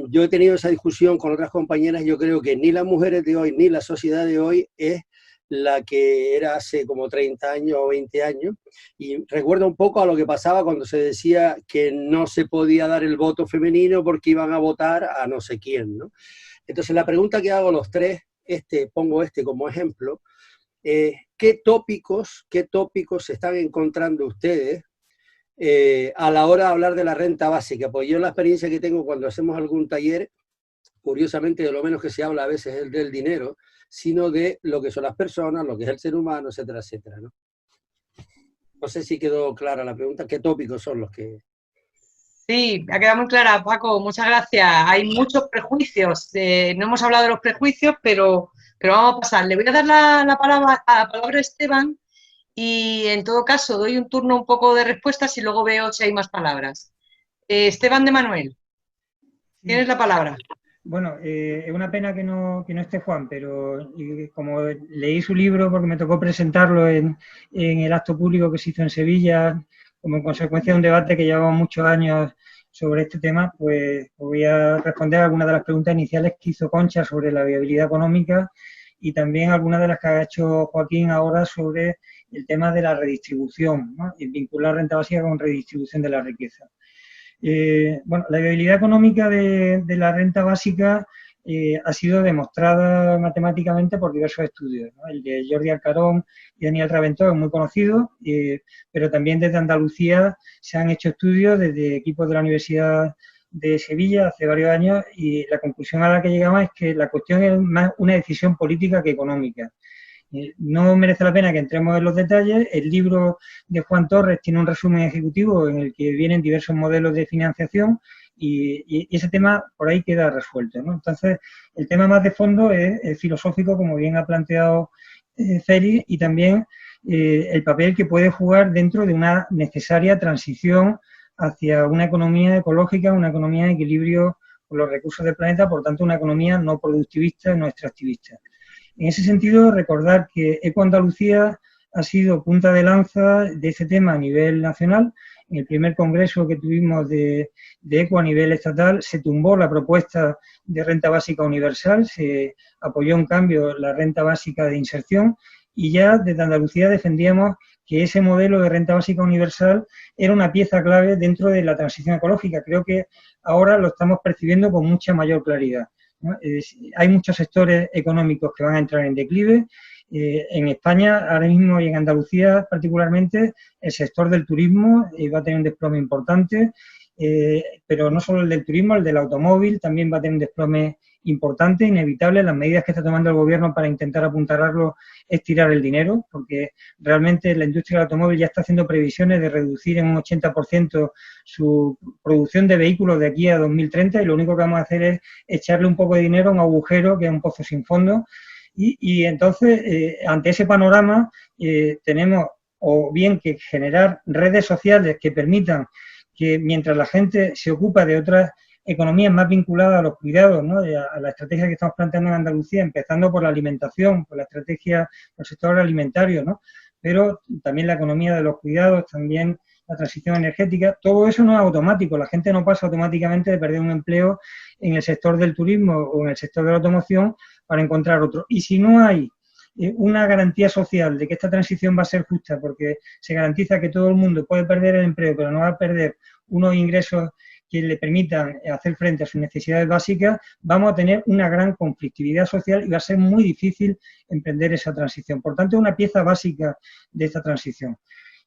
[SPEAKER 8] yo he tenido esa discusión con otras compañeras, yo creo que ni las mujeres de hoy ni la sociedad de hoy es la que era hace como 30 años o 20 años, y recuerda un poco a lo que pasaba cuando se decía que no se podía dar el voto femenino porque iban a votar a no sé quién, ¿no? Entonces la pregunta que hago a los tres, pongo como ejemplo, ¿qué tópicos se están encontrando ustedes a la hora de hablar de la renta básica? Pues yo la experiencia que tengo cuando hacemos algún taller, curiosamente de lo menos que se habla a veces es del dinero, sino de lo que son las personas, lo que es el ser humano, etcétera, etcétera, ¿no? No sé si quedó clara la pregunta, ¿qué tópicos son los que...?
[SPEAKER 1] Sí, ha quedado muy clara, Paco, muchas gracias. Hay muchos prejuicios, no hemos hablado de los prejuicios, pero vamos a pasar. Le voy a dar la palabra a Esteban y en todo caso doy un turno un poco de respuestas y luego veo si hay más palabras. Esteban de Manuel, tienes la palabra.
[SPEAKER 9] Bueno, es una pena que no esté Juan, pero como leí su libro porque me tocó presentarlo en el acto público que se hizo en Sevilla, como consecuencia de un debate que llevamos muchos años sobre este tema, pues voy a responder algunas de las preguntas iniciales que hizo Concha sobre la viabilidad económica y también algunas de las que ha hecho Joaquín ahora sobre el tema de la redistribución, ¿no? Y vincular renta básica con redistribución de la riqueza. Bueno, la viabilidad económica de la renta básica ha sido demostrada matemáticamente por diversos estudios, ¿no? El de Jordi Alcarón y Daniel Raventós es muy conocido, pero también desde Andalucía se han hecho estudios desde equipos de la Universidad de Sevilla hace varios años y la conclusión a la que llegamos es que la cuestión es más una decisión política que económica. No merece la pena que entremos en los detalles. El libro de Juan Torres tiene un resumen ejecutivo en el que vienen diversos modelos de financiación y ese tema por ahí queda resuelto, ¿no? Entonces, el tema más de fondo es filosófico, como bien ha planteado Félix, y también el papel que puede jugar dentro de una necesaria transición hacia una economía ecológica, una economía de equilibrio con los recursos del planeta, por tanto, una economía no productivista y no extractivista. En ese sentido, recordar que Ecoandalucía ha sido punta de lanza de este tema a nivel nacional. En el primer congreso que tuvimos de Eco a nivel estatal se tumbó la propuesta de renta básica universal, se apoyó un cambio en la renta básica de inserción y ya desde Andalucía defendíamos que ese modelo de renta básica universal era una pieza clave dentro de la transición ecológica. Creo que ahora lo estamos percibiendo con mucha mayor claridad, ¿no? Hay muchos sectores económicos que van a entrar en declive. En España, ahora mismo y en Andalucía particularmente, el sector del turismo va a tener un desplome importante, pero no solo el del turismo, el del automóvil también va a tener un desplome importante, inevitable. Las medidas que está tomando el gobierno para intentar apuntalarlo es tirar el dinero, porque realmente la industria del automóvil ya está haciendo previsiones de reducir en un 80% su producción de vehículos de aquí a 2030 y lo único que vamos a hacer es echarle un poco de dinero a un agujero que es un pozo sin fondo. Y entonces, ante ese panorama, tenemos o bien que generar redes sociales que permitan que mientras la gente se ocupa de otras economías más vinculadas a los cuidados, ¿no? A la estrategia que estamos planteando en Andalucía, empezando por la alimentación, por la estrategia del sector alimentario, ¿no? Pero también la economía de los cuidados, también la transición energética, todo eso no es automático, la gente no pasa automáticamente de perder un empleo en el sector del turismo o en el sector de la automoción para encontrar otro. Y si no hay una garantía social de que esta transición va a ser justa, porque se garantiza que todo el mundo puede perder el empleo, pero no va a perder unos ingresos que le permitan hacer frente a sus necesidades básicas, vamos a tener una gran conflictividad social y va a ser muy difícil emprender esa transición. Por tanto, es una pieza básica de esta transición.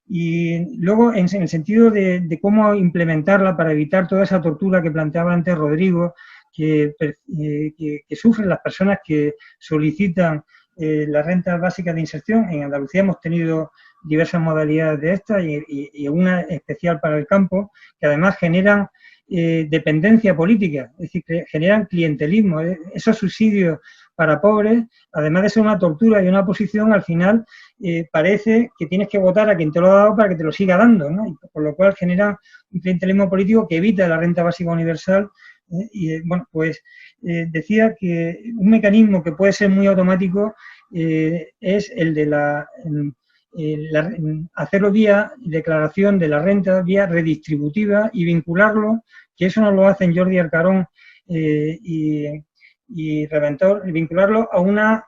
[SPEAKER 9] Y luego, en el sentido de cómo implementarla para evitar toda esa tortura que planteaba antes Rodrigo, que sufren las personas que solicitan la renta básica de inserción. En Andalucía hemos tenido diversas modalidades de esta y una especial para el campo, que además generan dependencia política, es decir, que generan clientelismo. Esos subsidios para pobres, además de ser una tortura y una oposición, al final parece que tienes que votar a quien te lo ha dado para que te lo siga dando, ¿no? Y por lo cual genera un clientelismo político que evita la renta básica universal. Bueno, pues decía que un mecanismo que puede ser muy automático es el de hacerlo vía declaración de la renta, vía redistributiva y vincularlo, que eso no lo hacen Jordi Alcarón y Reventor, vincularlo a una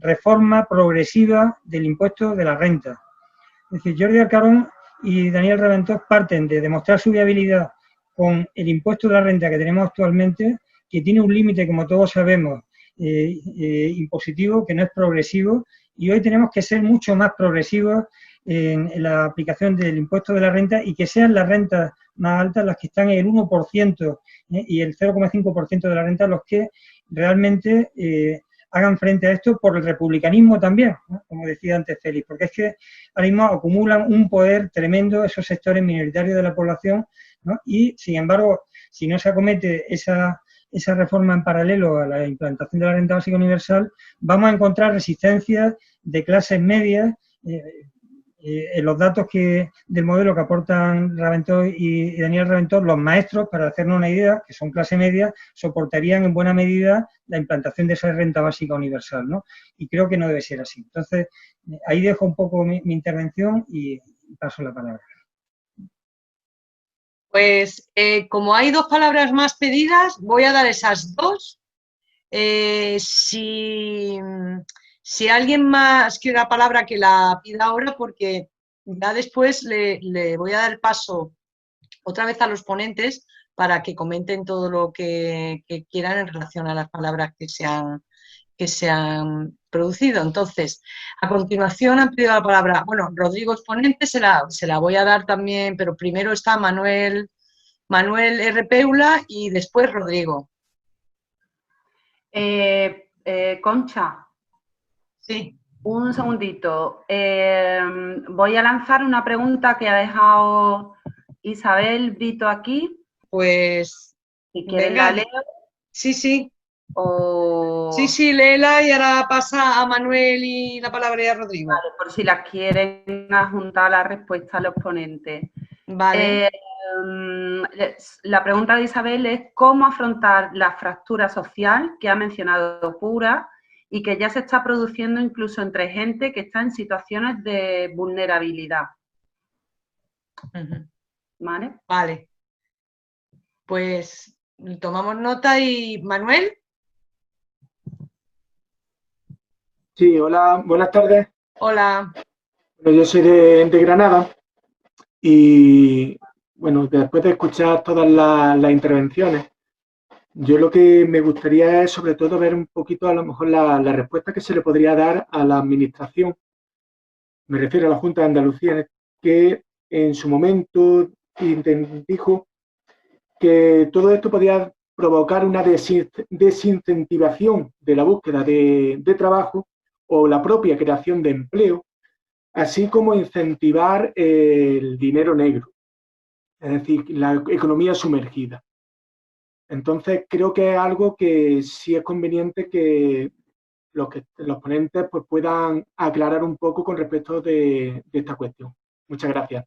[SPEAKER 9] reforma progresiva del impuesto de la renta. Es decir, Jordi Alcarón y Daniel Reventor parten de demostrar su viabilidad con el impuesto de la renta que tenemos actualmente, que tiene un límite, como todos sabemos, impositivo, que no es progresivo, y hoy tenemos que ser mucho más progresivos en la aplicación del impuesto de la renta y que sean las rentas más altas las que están en el 1% y el 0,5% de la renta los que realmente hagan frente a esto por el republicanismo también, ¿no? Como decía antes Félix, porque es que ahora mismo acumulan un poder tremendo esos sectores minoritarios de la población, ¿no? Y, sin embargo, si no se acomete esa reforma en paralelo a la implantación de la renta básica universal, vamos a encontrar resistencias de clases medias. En los datos del modelo que aportan Reventor y Daniel Reventor, los maestros, para hacernos una idea, que son clase media, soportarían en buena medida la implantación de esa renta básica universal, ¿no? Y creo que no debe ser así. Entonces, ahí dejo un poco mi intervención y paso la palabra.
[SPEAKER 1] Pues como hay 2 palabras más pedidas, voy a dar esas 2. Si alguien más quiere la palabra, que la pida ahora, porque ya después le voy a dar el paso otra vez a los ponentes para que comenten todo lo que quieran en relación a las palabras que se han producido. Entonces, a continuación han pedido la palabra, bueno, Rodrigo es ponente, se la voy a dar también, pero primero está Manuel R. Peula y después Rodrigo.
[SPEAKER 6] Concha.
[SPEAKER 1] Sí.
[SPEAKER 6] Un segundito. Voy a lanzar una pregunta que ha dejado Isabel Brito aquí.
[SPEAKER 1] Pues,
[SPEAKER 6] si quieres la leo.
[SPEAKER 1] Sí. Sí, léela y ahora pasa a Manuel y la palabra a Rodrigo.
[SPEAKER 6] Vale, por si las quieren adjuntar la respuesta a los ponentes.
[SPEAKER 1] Vale.
[SPEAKER 6] La pregunta de Isabel es ¿cómo afrontar la fractura social que ha mencionado Pura y que ya se está produciendo incluso entre gente que está en situaciones de vulnerabilidad? ¿Vale?
[SPEAKER 1] Vale. Pues tomamos nota y Manuel.
[SPEAKER 10] Sí, hola, buenas tardes.
[SPEAKER 1] Hola.
[SPEAKER 10] Bueno, yo soy de Granada y, bueno, después de escuchar todas las intervenciones, yo lo que me gustaría es sobre todo ver un poquito a lo mejor la respuesta que se le podría dar a la administración. Me refiero a la Junta de Andalucía, que en su momento dijo que todo esto podía provocar una desincentivación de la búsqueda de trabajo o la propia creación de empleo, así como incentivar el dinero negro, es decir, la economía sumergida. Entonces, creo que es algo que sí es conveniente que los ponentes pues, puedan aclarar un poco con respecto de esta cuestión. Muchas gracias.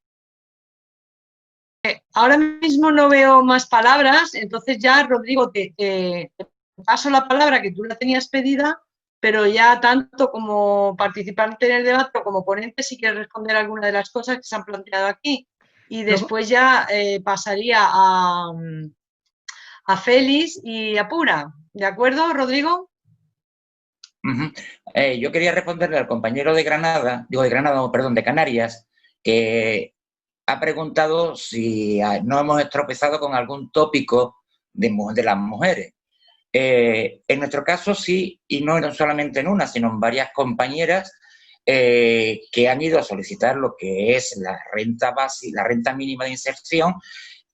[SPEAKER 1] Ahora mismo no veo más palabras, entonces ya, Rodrigo, te paso la palabra que tú la tenías pedida, pero ya tanto como participante en el debate o como ponente, si quieres responder alguna de las cosas que se han planteado aquí. Y después ya pasaría a Félix y a Pura. ¿De acuerdo, Rodrigo?
[SPEAKER 4] Yo quería responderle al compañero de de Canarias, que ha preguntado si no hemos tropezado con algún tópico de las mujeres. En nuestro caso sí, y no solamente en una, sino en varias compañeras que han ido a solicitar lo que es la renta básica, la renta mínima de inserción,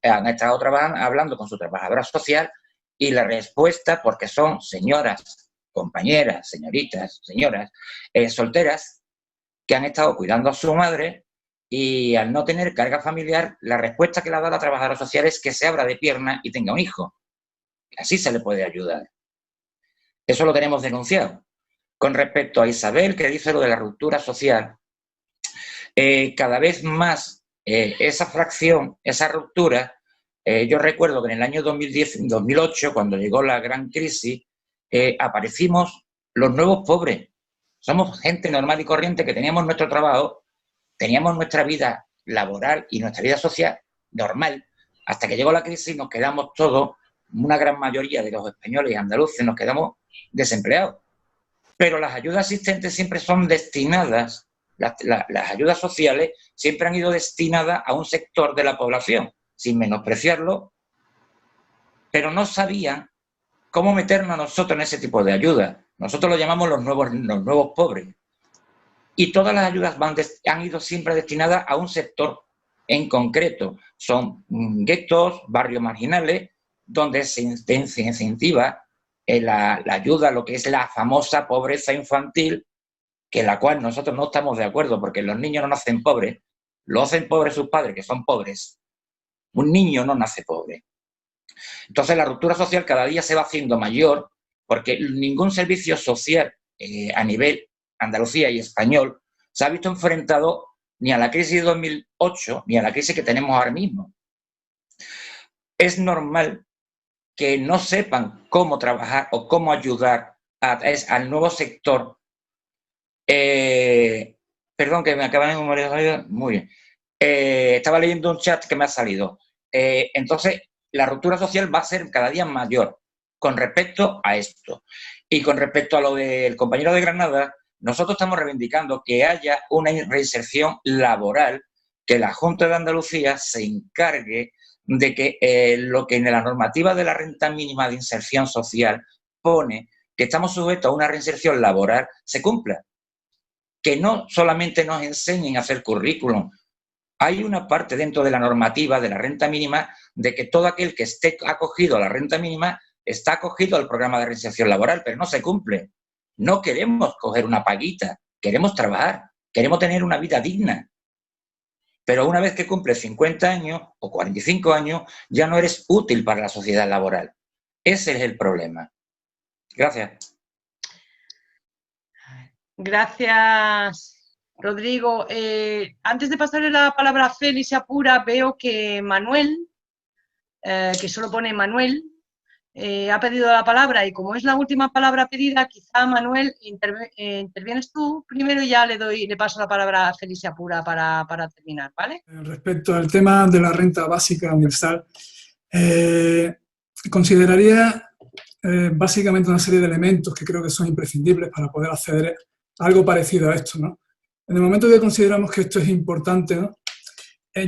[SPEAKER 4] han estado hablando con su trabajadora social y la respuesta, porque son señoras, compañeras, señoritas, señoras, solteras, que han estado cuidando a su madre y al no tener carga familiar, la respuesta que le ha dado la trabajadora social es que se abra de pierna y tenga un hijo. Así se le puede ayudar. Eso lo tenemos denunciado. Con respecto a Isabel, que dice lo de la ruptura social, cada vez más esa fracción, esa ruptura, yo recuerdo que en el año 2008, cuando llegó la gran crisis, aparecimos los nuevos pobres. Somos gente normal y corriente que teníamos nuestro trabajo, teníamos nuestra vida laboral y nuestra vida social normal, hasta que llegó la crisis y nos quedamos todos una gran mayoría de los españoles y andaluces nos quedamos desempleados. Pero las ayudas existentes siempre son destinadas, las ayudas sociales siempre han ido destinadas a un sector de la población, sin menospreciarlo, pero no sabían cómo meternos a nosotros en ese tipo de ayudas. Nosotros lo llamamos los nuevos pobres. Y todas las ayudas han ido siempre destinadas a un sector en concreto. Son guetos, barrios marginales, donde se incentiva la ayuda a lo que es la famosa pobreza infantil, que la cual nosotros no estamos de acuerdo, porque los niños no nacen pobres, lo hacen pobres sus padres, que son pobres. Un niño no nace pobre. Entonces la ruptura social cada día se va haciendo mayor, porque ningún servicio social a nivel Andalucía y español se ha visto enfrentado ni a la crisis de 2008 ni a la crisis que tenemos ahora mismo. Es normal que no sepan cómo trabajar o cómo ayudar al nuevo sector. Perdón, que me acaba de memorizar. Muy bien. Estaba leyendo un chat que me ha salido. Entonces, la ruptura social va a ser cada día mayor con respecto a esto. Y con respecto a lo del compañero de Granada, nosotros estamos reivindicando que haya una reinserción laboral, que la Junta de Andalucía se encargue de que lo que en la normativa de la renta mínima de inserción social pone que estamos sujetos a una reinserción laboral se cumpla. Que no solamente nos enseñen a hacer currículum. Hay una parte dentro de la normativa de la renta mínima de que todo aquel que esté acogido a la renta mínima está acogido al programa de reinserción laboral, pero no se cumple. No queremos coger una paguita, queremos trabajar, queremos tener una vida digna. Pero una vez que cumples 50 años o 45 años, ya no eres útil para la sociedad laboral. Ese es el problema. Gracias.
[SPEAKER 1] Gracias, Rodrigo. Antes de pasarle la palabra a Félix y a Pura, veo que Manuel, que solo pone Manuel, ha pedido la palabra, y como es la última palabra pedida, quizá, Manuel, intervienes tú primero y ya le paso la palabra a Félix y a Pura para terminar, ¿vale?
[SPEAKER 11] Respecto al tema de la renta básica universal, consideraría básicamente una serie de elementos que creo que son imprescindibles para poder acceder a algo parecido a esto, ¿no? En el momento que consideramos que esto es importante, ¿no?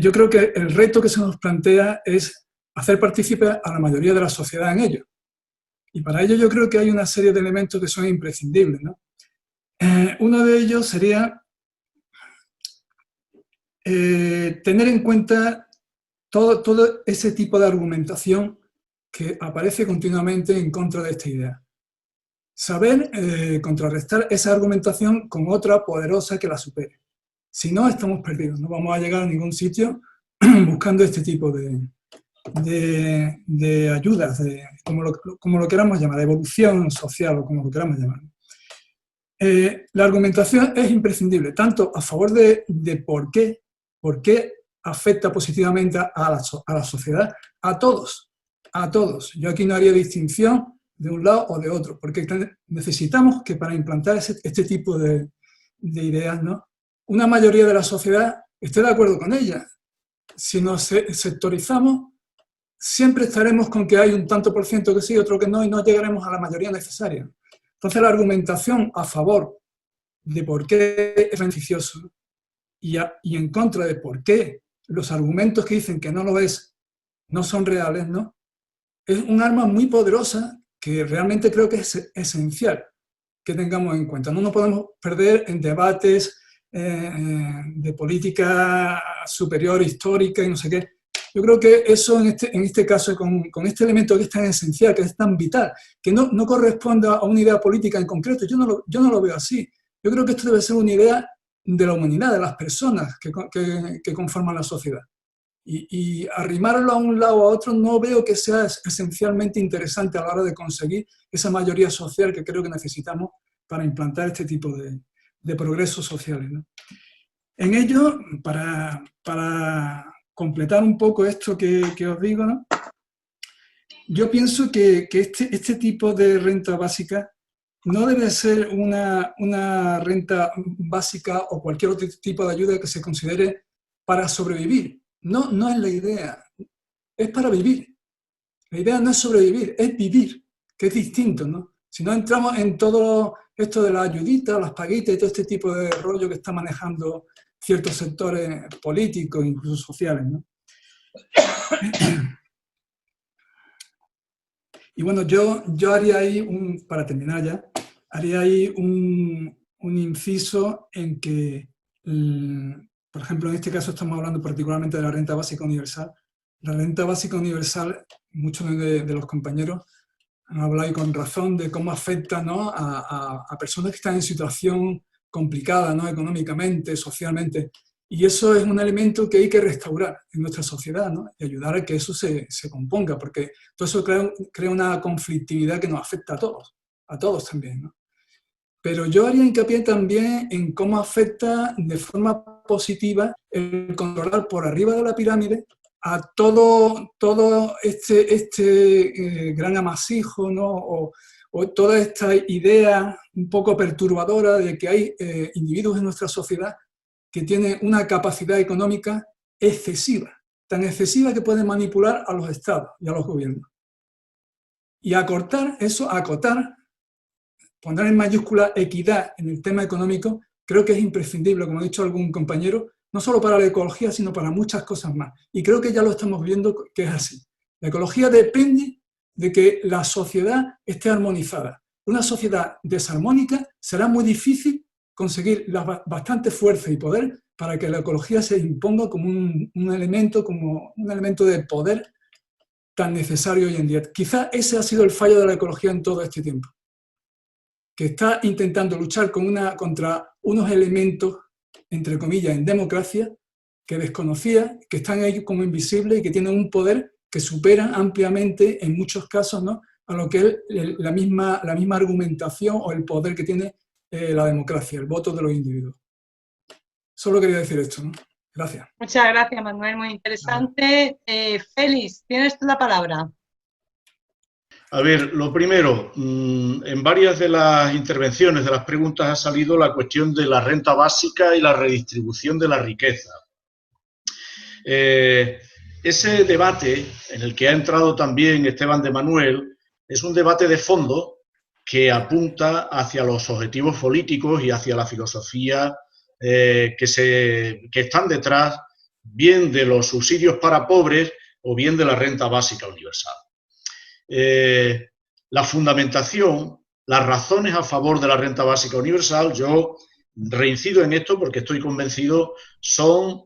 [SPEAKER 11] Yo creo que el reto que se nos plantea es hacer partícipe a la mayoría de la sociedad en ello. Y para ello yo creo que hay una serie de elementos que son imprescindibles, ¿no? Uno de ellos sería tener en cuenta todo ese tipo de argumentación que aparece continuamente en contra de esta idea. Saber contrarrestar esa argumentación con otra poderosa que la supere. Si no, estamos perdidos, no vamos a llegar a ningún sitio buscando este tipo de ayudas, como lo queramos llamar, de evolución social o como lo queramos llamar. La argumentación es imprescindible, tanto a favor de por qué afecta positivamente a la sociedad, a todos. Yo aquí no haría distinción de un lado o de otro, porque necesitamos que para implantar este tipo de ideas, ¿no?, una mayoría de la sociedad esté de acuerdo con ellas. Si nos sectorizamos, siempre estaremos con que hay un tanto por ciento que sí, otro que no, y no llegaremos a la mayoría necesaria. Entonces la argumentación a favor de por qué es beneficioso y en contra de por qué los argumentos que dicen que no lo es, no son reales, ¿no?, es un arma muy poderosa que realmente creo que es esencial que tengamos en cuenta. No nos podemos perder en debates de política superior, histórica y no sé qué. Yo creo que eso en este caso, con este elemento que es tan esencial, que es tan vital, que no corresponde a una idea política en concreto, yo no lo veo así. Yo creo que esto debe ser una idea de la humanidad, de las personas que conforman la sociedad. Y arrimarlo a un lado o a otro no veo que sea esencialmente interesante a la hora de conseguir esa mayoría social que creo que necesitamos para implantar este tipo de progresos sociales, ¿no? En ello, para completar un poco esto que os digo, ¿no?, yo pienso que este tipo de renta básica no debe ser una renta básica o cualquier otro tipo de ayuda que se considere para sobrevivir. No es la idea, es para vivir. La idea no es sobrevivir, es vivir, que es distinto, ¿no? Si no entramos en todo esto de la ayudita, las paguitas y todo este tipo de rollo que está manejando ciertos sectores políticos, incluso sociales, ¿no? Y bueno, yo haría ahí, para terminar ya, haría ahí un inciso en que, por ejemplo, en este caso estamos hablando particularmente de la renta básica universal. La renta básica universal, muchos de los compañeros han hablado y con razón de cómo afecta, ¿no?, a personas que están en situación complicada, ¿no?, económicamente, socialmente. Y eso es un elemento que hay que restaurar en nuestra sociedad, ¿no?, y ayudar a que eso se componga, porque todo eso crea una conflictividad que nos afecta a todos también, ¿no? Pero yo haría hincapié también en cómo afecta de forma positiva el controlar por arriba de la pirámide a todo este gran amasijo, ¿no?, o toda esta idea un poco perturbadora de que hay individuos en nuestra sociedad que tienen una capacidad económica excesiva, tan excesiva que pueden manipular a los estados y a los gobiernos. Y acotar, poner en mayúscula equidad en el tema económico, creo que es imprescindible, como ha dicho algún compañero, no solo para la ecología, sino para muchas cosas más. Y creo que ya lo estamos viendo que es así. La ecología depende de que la sociedad esté armonizada. Una sociedad desarmónica será muy difícil conseguir bastante fuerza y poder para que la ecología se imponga como un elemento de poder tan necesario hoy en día. Quizá ese ha sido el fallo de la ecología en todo este tiempo, que está intentando luchar contra unos elementos, entre comillas, en democracia, que desconocía, que están ahí como invisibles y que tienen un poder que superan ampliamente, en muchos casos, ¿no?, a lo que es la misma argumentación o el poder que tiene la democracia, el voto de los individuos. Solo quería decir esto, ¿no? Gracias.
[SPEAKER 1] Muchas gracias, Manuel, muy interesante. Félix, tienes tú la palabra.
[SPEAKER 5] A ver, lo primero, en varias de las intervenciones, de las preguntas, ha salido la cuestión de la renta básica y la redistribución de la riqueza. Ese debate, en el que ha entrado también Esteban de Manuel, es un debate de fondo que apunta hacia los objetivos políticos y hacia la filosofía que están detrás, bien de los subsidios para pobres o bien de la renta básica universal. La fundamentación, las razones a favor de la renta básica universal, yo reincido en esto porque estoy convencido, son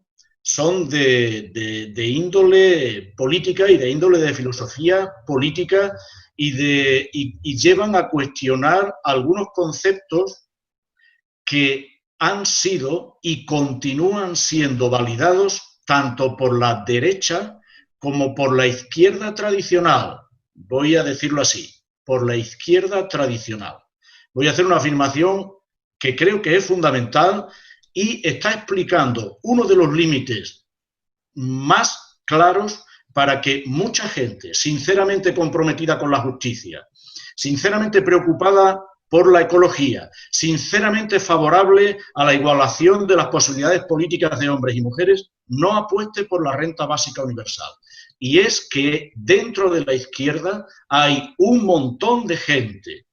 [SPEAKER 5] de índole política y de índole de filosofía política y llevan a cuestionar algunos conceptos que han sido y continúan siendo validados tanto por la derecha como por la izquierda tradicional. Voy a decirlo así, por la izquierda tradicional. Voy a hacer una afirmación que creo que es fundamental y está explicando uno de los límites más claros para que mucha gente, sinceramente comprometida con la justicia, sinceramente preocupada por la ecología, sinceramente favorable a la igualación de las posibilidades políticas de hombres y mujeres, no apueste por la renta básica universal. Y es que dentro de la izquierda hay un montón de gente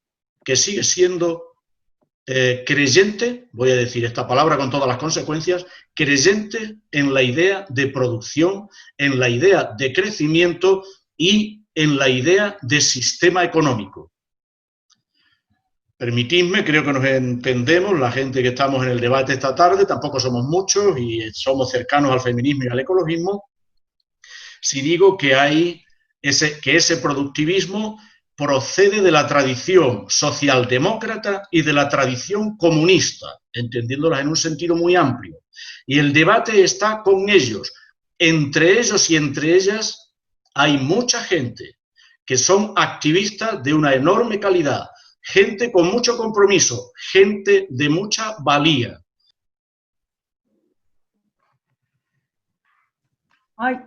[SPEAKER 5] que sigue siendo creyente, voy a decir esta palabra con todas las consecuencias, creyente en la idea de producción, en la idea de crecimiento y en la idea de sistema económico. Permitidme, creo que nos entendemos, la gente que estamos en el debate esta tarde, tampoco somos muchos y somos cercanos al feminismo y al ecologismo, si digo que ese productivismo procede de la tradición socialdemócrata y de la tradición comunista, entendiéndolas en un sentido muy amplio. Y el debate está con ellos. Entre ellos y entre ellas hay mucha gente que son activistas de una enorme calidad, gente con mucho compromiso, gente de mucha valía.
[SPEAKER 1] Ay.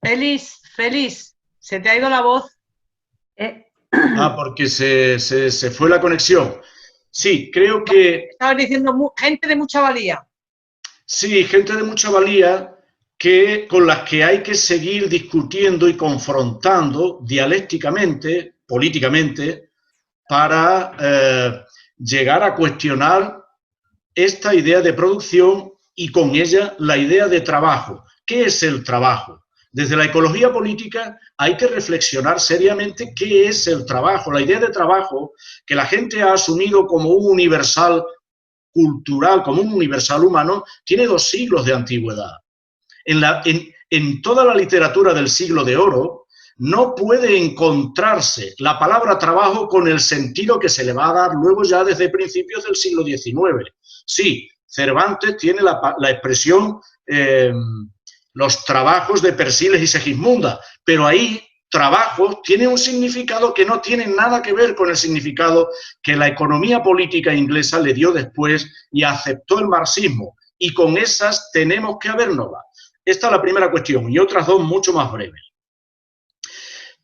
[SPEAKER 1] Feliz, se te ha ido la voz.
[SPEAKER 5] Porque se fue la conexión. Sí, creo que...
[SPEAKER 1] Estabas diciendo gente de mucha valía.
[SPEAKER 5] Sí, gente de mucha valía con las que hay que seguir discutiendo y confrontando dialécticamente, políticamente, para llegar a cuestionar esta idea de producción y con ella la idea de trabajo. ¿Qué es el trabajo? Desde la ecología política hay que reflexionar seriamente qué es el trabajo. La idea de trabajo que la gente ha asumido como un universal cultural, como un universal humano, tiene 2 siglos de antigüedad. En toda la literatura del siglo de oro no puede encontrarse la palabra trabajo con el sentido que se le va a dar luego ya desde principios del siglo XIX. Sí, Cervantes tiene la expresión los trabajos de Persiles y Segismunda, pero ahí trabajo tiene un significado que no tiene nada que ver con el significado que la economía política inglesa le dio después y aceptó el marxismo, y con esas tenemos que habernoslas. Esta es la primera cuestión, y otras 2 mucho más breves.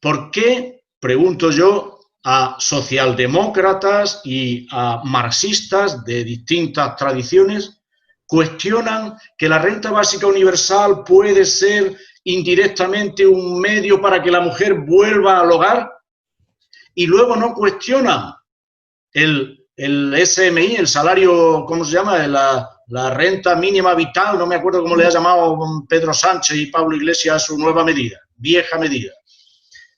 [SPEAKER 5] ¿Por qué, pregunto yo, a socialdemócratas y a marxistas de distintas tradiciones cuestionan que la renta básica universal puede ser indirectamente un medio para que la mujer vuelva al hogar, y luego no cuestionan el SMI, el salario, ¿cómo se llama? La renta mínima vital, no me acuerdo cómo le ha llamado Pedro Sánchez y Pablo Iglesias a su nueva medida, vieja medida?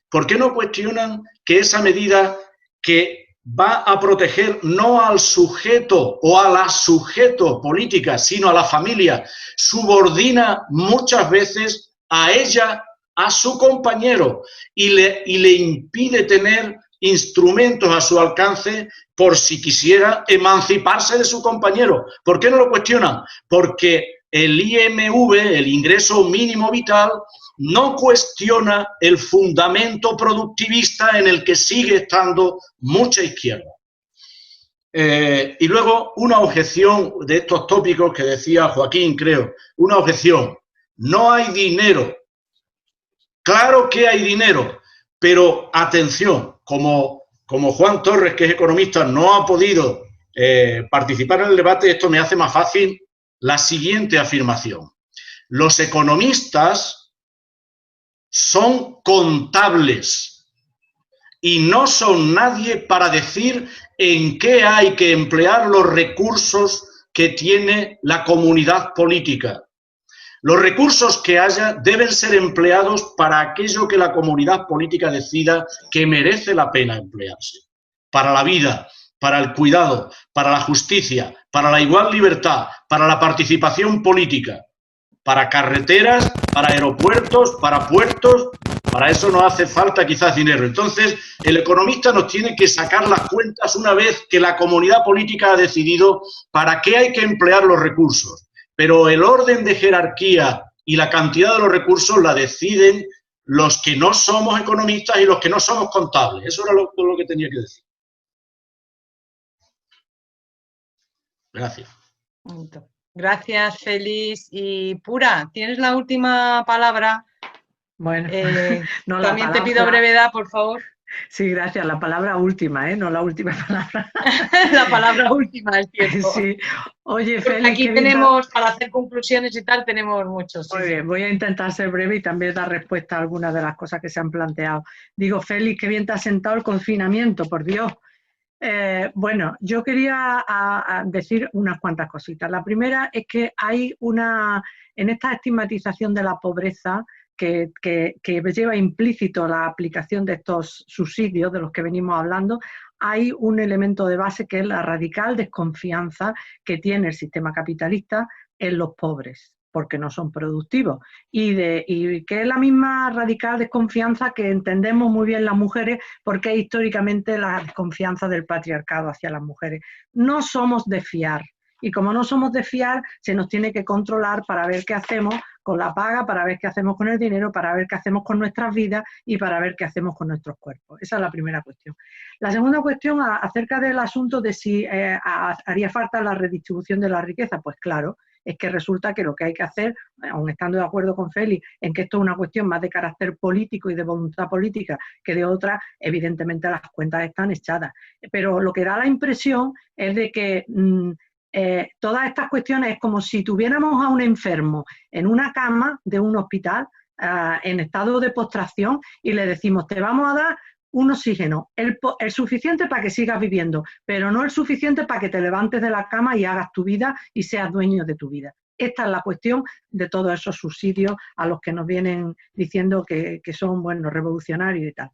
[SPEAKER 5] ¿Por qué no cuestionan que esa medida que va a proteger no al sujeto o a la sujeto política, sino a la familia, subordina muchas veces a ella, a su compañero, y le impide tener instrumentos a su alcance por si quisiera emanciparse de su compañero? ¿Por qué no lo cuestionan? Porque el IMV, el ingreso mínimo vital, no cuestiona el fundamento productivista en el que sigue estando mucha izquierda. Y luego una objeción de estos tópicos que decía Joaquín, creo, una objeción: no hay dinero. Claro que hay dinero, pero atención, como Juan Torres, que es economista, no ha podido participar en el debate, esto me hace más fácil la siguiente afirmación. Los economistas son contables y no son nadie para decir en qué hay que emplear los recursos que tiene la comunidad política. Los recursos que haya deben ser empleados para aquello que la comunidad política decida que merece la pena emplearse. Para la vida, para el cuidado, para la justicia, para la igual libertad, para la participación política, para carreteras, para aeropuertos, para puertos. Para eso no hace falta quizás dinero. Entonces, el economista nos tiene que sacar las cuentas una vez que la comunidad política ha decidido para qué hay que emplear los recursos. Pero el orden de jerarquía y la cantidad de los recursos la deciden los que no somos economistas y los que no somos contables. Eso era lo que tenía que decir. Gracias.
[SPEAKER 1] Gracias, Félix. Y Pura, tienes la última palabra.
[SPEAKER 3] Bueno, no,
[SPEAKER 1] también
[SPEAKER 3] la palabra,
[SPEAKER 1] te pido brevedad, por favor.
[SPEAKER 3] Sí, gracias. La palabra última, no la última palabra.
[SPEAKER 1] La palabra última, es cierto.
[SPEAKER 3] Sí. Oye,
[SPEAKER 1] porque
[SPEAKER 3] Félix,
[SPEAKER 1] aquí tenemos, para hacer conclusiones y tal, tenemos muchos.
[SPEAKER 3] Muy bien, voy a intentar ser breve y también dar respuesta a algunas de las cosas que se han planteado. Digo, Félix, qué bien te ha sentado el confinamiento, por Dios. Bueno, yo quería decir unas cuantas cositas. La primera es que hay en esta estigmatización de la pobreza que lleva implícito la aplicación de estos subsidios de los que venimos hablando, hay un elemento de base que es la radical desconfianza que tiene el sistema capitalista en los pobres, porque no son productivos, y que es la misma radical desconfianza que entendemos muy bien las mujeres, porque es históricamente la desconfianza del patriarcado hacia las mujeres. No somos de fiar, y como no somos de fiar, se nos tiene que controlar para ver qué hacemos con la paga, para ver qué hacemos con el dinero, para ver qué hacemos con nuestras vidas y para ver qué hacemos con nuestros cuerpos. Esa es la primera cuestión. La segunda cuestión, acerca del asunto de si haría falta la redistribución de la riqueza, pues claro, es que resulta que lo que hay que hacer, aun estando de acuerdo con Félix en que esto es una cuestión más de carácter político y de voluntad política que de otra, evidentemente las cuentas están echadas. Pero lo que da la impresión es de que todas estas cuestiones es como si tuviéramos a un enfermo en una cama de un hospital en estado de postración y le decimos, te vamos a dar un oxígeno, el suficiente para que sigas viviendo, pero no el suficiente para que te levantes de la cama y hagas tu vida y seas dueño de tu vida. Esta es la cuestión de todos esos subsidios a los que nos vienen diciendo que son, bueno, revolucionarios y tal.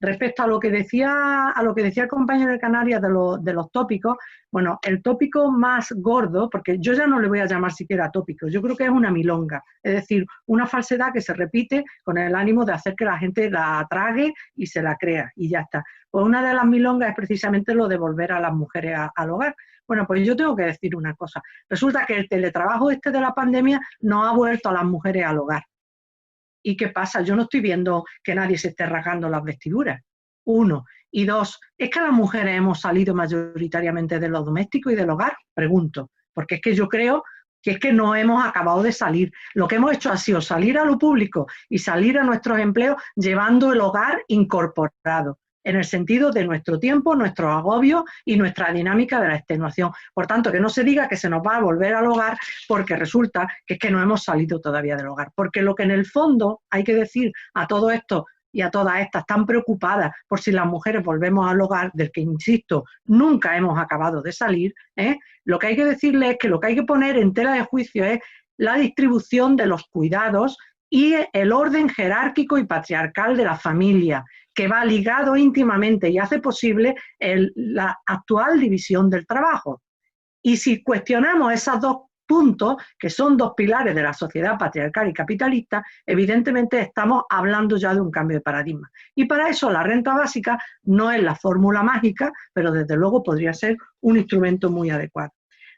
[SPEAKER 3] Respecto a lo que decía el compañero de Canarias de los tópicos, bueno, el tópico más gordo, porque yo ya no le voy a llamar siquiera tópico, yo creo que es una milonga, es decir, una falsedad que se repite con el ánimo de hacer que la gente la trague y se la crea, y ya está. Pues una de las milongas es precisamente lo de volver a las mujeres al hogar. Bueno, pues yo tengo que decir una cosa. Resulta que el teletrabajo de la pandemia no ha vuelto a las mujeres al hogar. ¿Y qué pasa? Yo no estoy viendo que nadie se esté rasgando las vestiduras. 1. Y 2, ¿es que las mujeres hemos salido mayoritariamente de lo doméstico y del hogar? Pregunto. Porque es que yo creo que es que no hemos acabado de salir. Lo que hemos hecho ha sido salir a lo público y salir a nuestros empleos llevando el hogar incorporado, en el sentido de nuestro tiempo, nuestros agobios y nuestra dinámica de la extenuación. Por tanto, que no se diga que se nos va a volver al hogar porque resulta que es que no hemos salido todavía del hogar. Porque lo que en el fondo hay que decir a todo esto y a todas estas tan preocupadas por si las mujeres volvemos al hogar, del que, insisto, nunca hemos acabado de salir, lo que hay que decirles es que lo que hay que poner en tela de juicio es la distribución de los cuidados y el orden jerárquico y patriarcal de la familia, que va ligado íntimamente y hace posible la actual división del trabajo. Y si cuestionamos esos dos puntos, que son dos pilares de la sociedad patriarcal y capitalista, evidentemente estamos hablando ya de un cambio de paradigma. Y para eso la renta básica no es la fórmula mágica, pero desde luego podría ser un instrumento muy adecuado.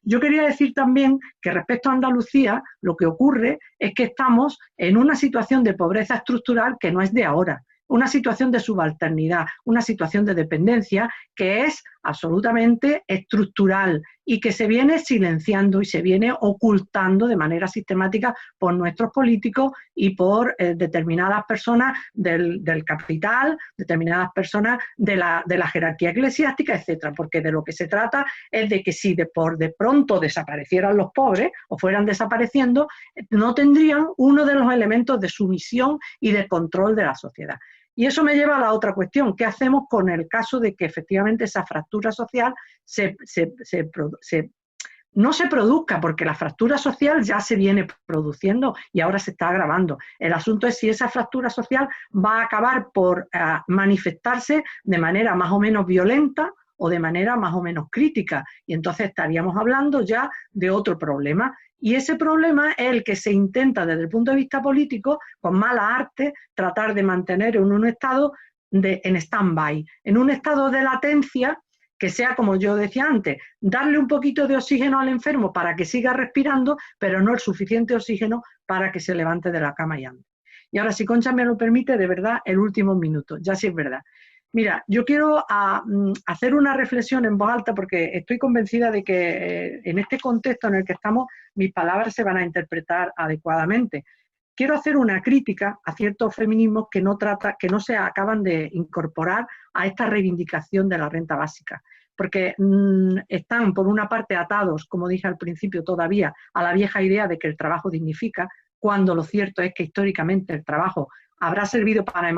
[SPEAKER 3] Yo quería decir también que respecto a Andalucía, lo que ocurre es que estamos en una situación de pobreza estructural que no es de ahora, una situación de subalternidad, una situación de dependencia que es absolutamente estructural y que se viene silenciando y se viene ocultando de manera sistemática por nuestros políticos y por determinadas personas del capital, determinadas personas de la jerarquía eclesiástica, etcétera, porque de lo que se trata es de que si de pronto desaparecieran los pobres o fueran desapareciendo, no tendrían uno de los elementos de sumisión y de control de la sociedad. Y eso me lleva a la otra cuestión, ¿qué hacemos con el caso de que efectivamente esa fractura social no se produzca? Porque la fractura social ya se viene produciendo y ahora se está agravando. El asunto es si esa fractura social va a acabar por manifestarse de manera más o menos violenta o de manera más o menos crítica. Y entonces estaríamos hablando ya de otro problema. Y ese problema es el que se intenta desde el punto de vista político, con mala arte, tratar de mantener en un estado en stand-by, en un estado de latencia que sea, como yo decía antes, darle un poquito de oxígeno al enfermo para que siga respirando, pero no el suficiente oxígeno para que se levante de la cama y ande. Y ahora, si Concha me lo permite, de verdad, el último minuto, ya sí es verdad. Mira, yo quiero hacer una reflexión en voz alta porque estoy convencida de que en este contexto en el que estamos mis palabras se van a interpretar adecuadamente. Quiero hacer una crítica a ciertos feminismos que no se acaban de incorporar a esta reivindicación de la renta básica, porque están por una parte atados, como dije al principio todavía, a la vieja idea de que el trabajo dignifica, cuando lo cierto es que históricamente el trabajo habrá servido para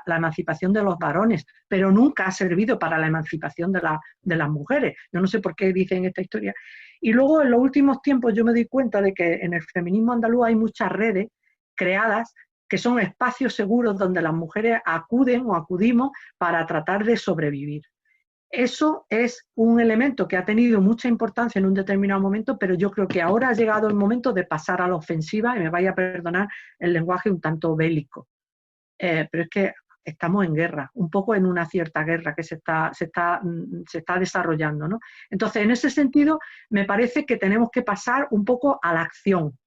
[SPEAKER 3] la emancipación de los varones, pero nunca ha servido para la emancipación de las mujeres. Yo no sé por qué dicen esta historia. Y luego, en los últimos tiempos, yo me di cuenta de que en el feminismo andaluz hay muchas redes creadas que son espacios seguros donde las mujeres acuden o acudimos para tratar de sobrevivir. Eso es un elemento que ha tenido mucha importancia en un determinado momento, pero yo creo que ahora ha llegado el momento de pasar a la ofensiva, y me vaya a perdonar el lenguaje un tanto bélico. Pero es que estamos en guerra, un poco en una cierta guerra que se está desarrollando, ¿no? Entonces, en ese sentido, me parece que tenemos que pasar un poco a la acción.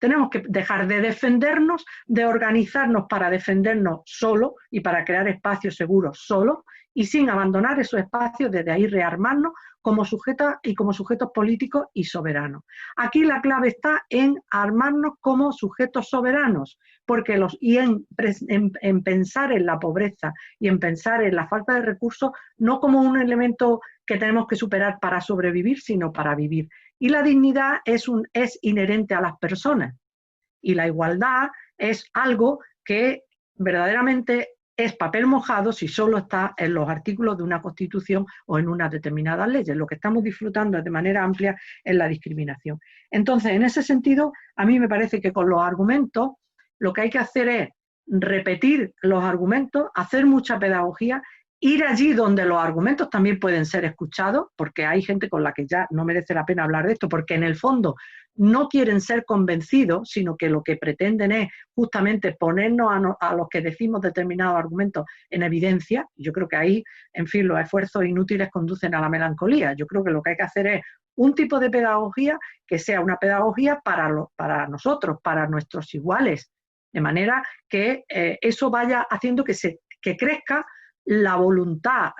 [SPEAKER 3] Tenemos que dejar de defendernos, de organizarnos para defendernos solo y para crear espacios seguros solo, y sin abandonar esos espacios, desde ahí rearmarnos como sujetas y como sujetos políticos y soberanos. Aquí la clave está en armarnos como sujetos soberanos, porque en pensar en la pobreza y en pensar en la falta de recursos no como un elemento que tenemos que superar para sobrevivir, sino para vivir. Y la dignidad es inherente a las personas. Y la igualdad es algo que verdaderamente es papel mojado si solo está en los artículos de una Constitución o en unas determinadas leyes. Lo que estamos disfrutando de manera amplia es la discriminación. Entonces, en ese sentido, a mí me parece que con los argumentos lo que hay que hacer es repetir los argumentos, hacer mucha pedagogía, ir allí donde los argumentos también pueden ser escuchados, porque hay gente con la que ya no merece la pena hablar de esto, porque en el fondo no quieren ser convencidos, sino que lo que pretenden es justamente ponernos a los que decimos determinados argumentos en evidencia. Yo creo que ahí, en fin, los esfuerzos inútiles conducen a la melancolía. Yo creo que lo que hay que hacer es un tipo de pedagogía que sea una pedagogía para nosotros, para nuestros iguales, de manera que eso vaya haciendo que crezca la voluntad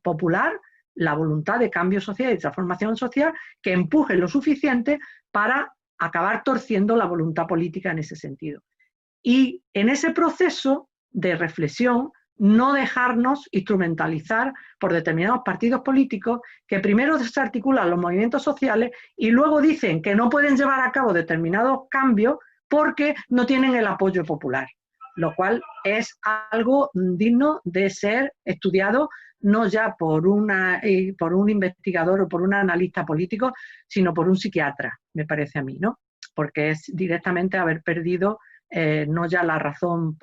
[SPEAKER 3] popular, la voluntad de cambio social y transformación social, que empuje lo suficiente para acabar torciendo la voluntad política en ese sentido. Y en ese proceso de reflexión, no dejarnos instrumentalizar por determinados partidos políticos que primero desarticulan los movimientos sociales y luego dicen que no pueden llevar a cabo determinados cambios porque no tienen el apoyo popular, lo cual es algo digno de ser estudiado no ya por un investigador o por un analista político, sino por un psiquiatra, me parece a mí, ¿no? Porque es directamente haber perdido no ya la razón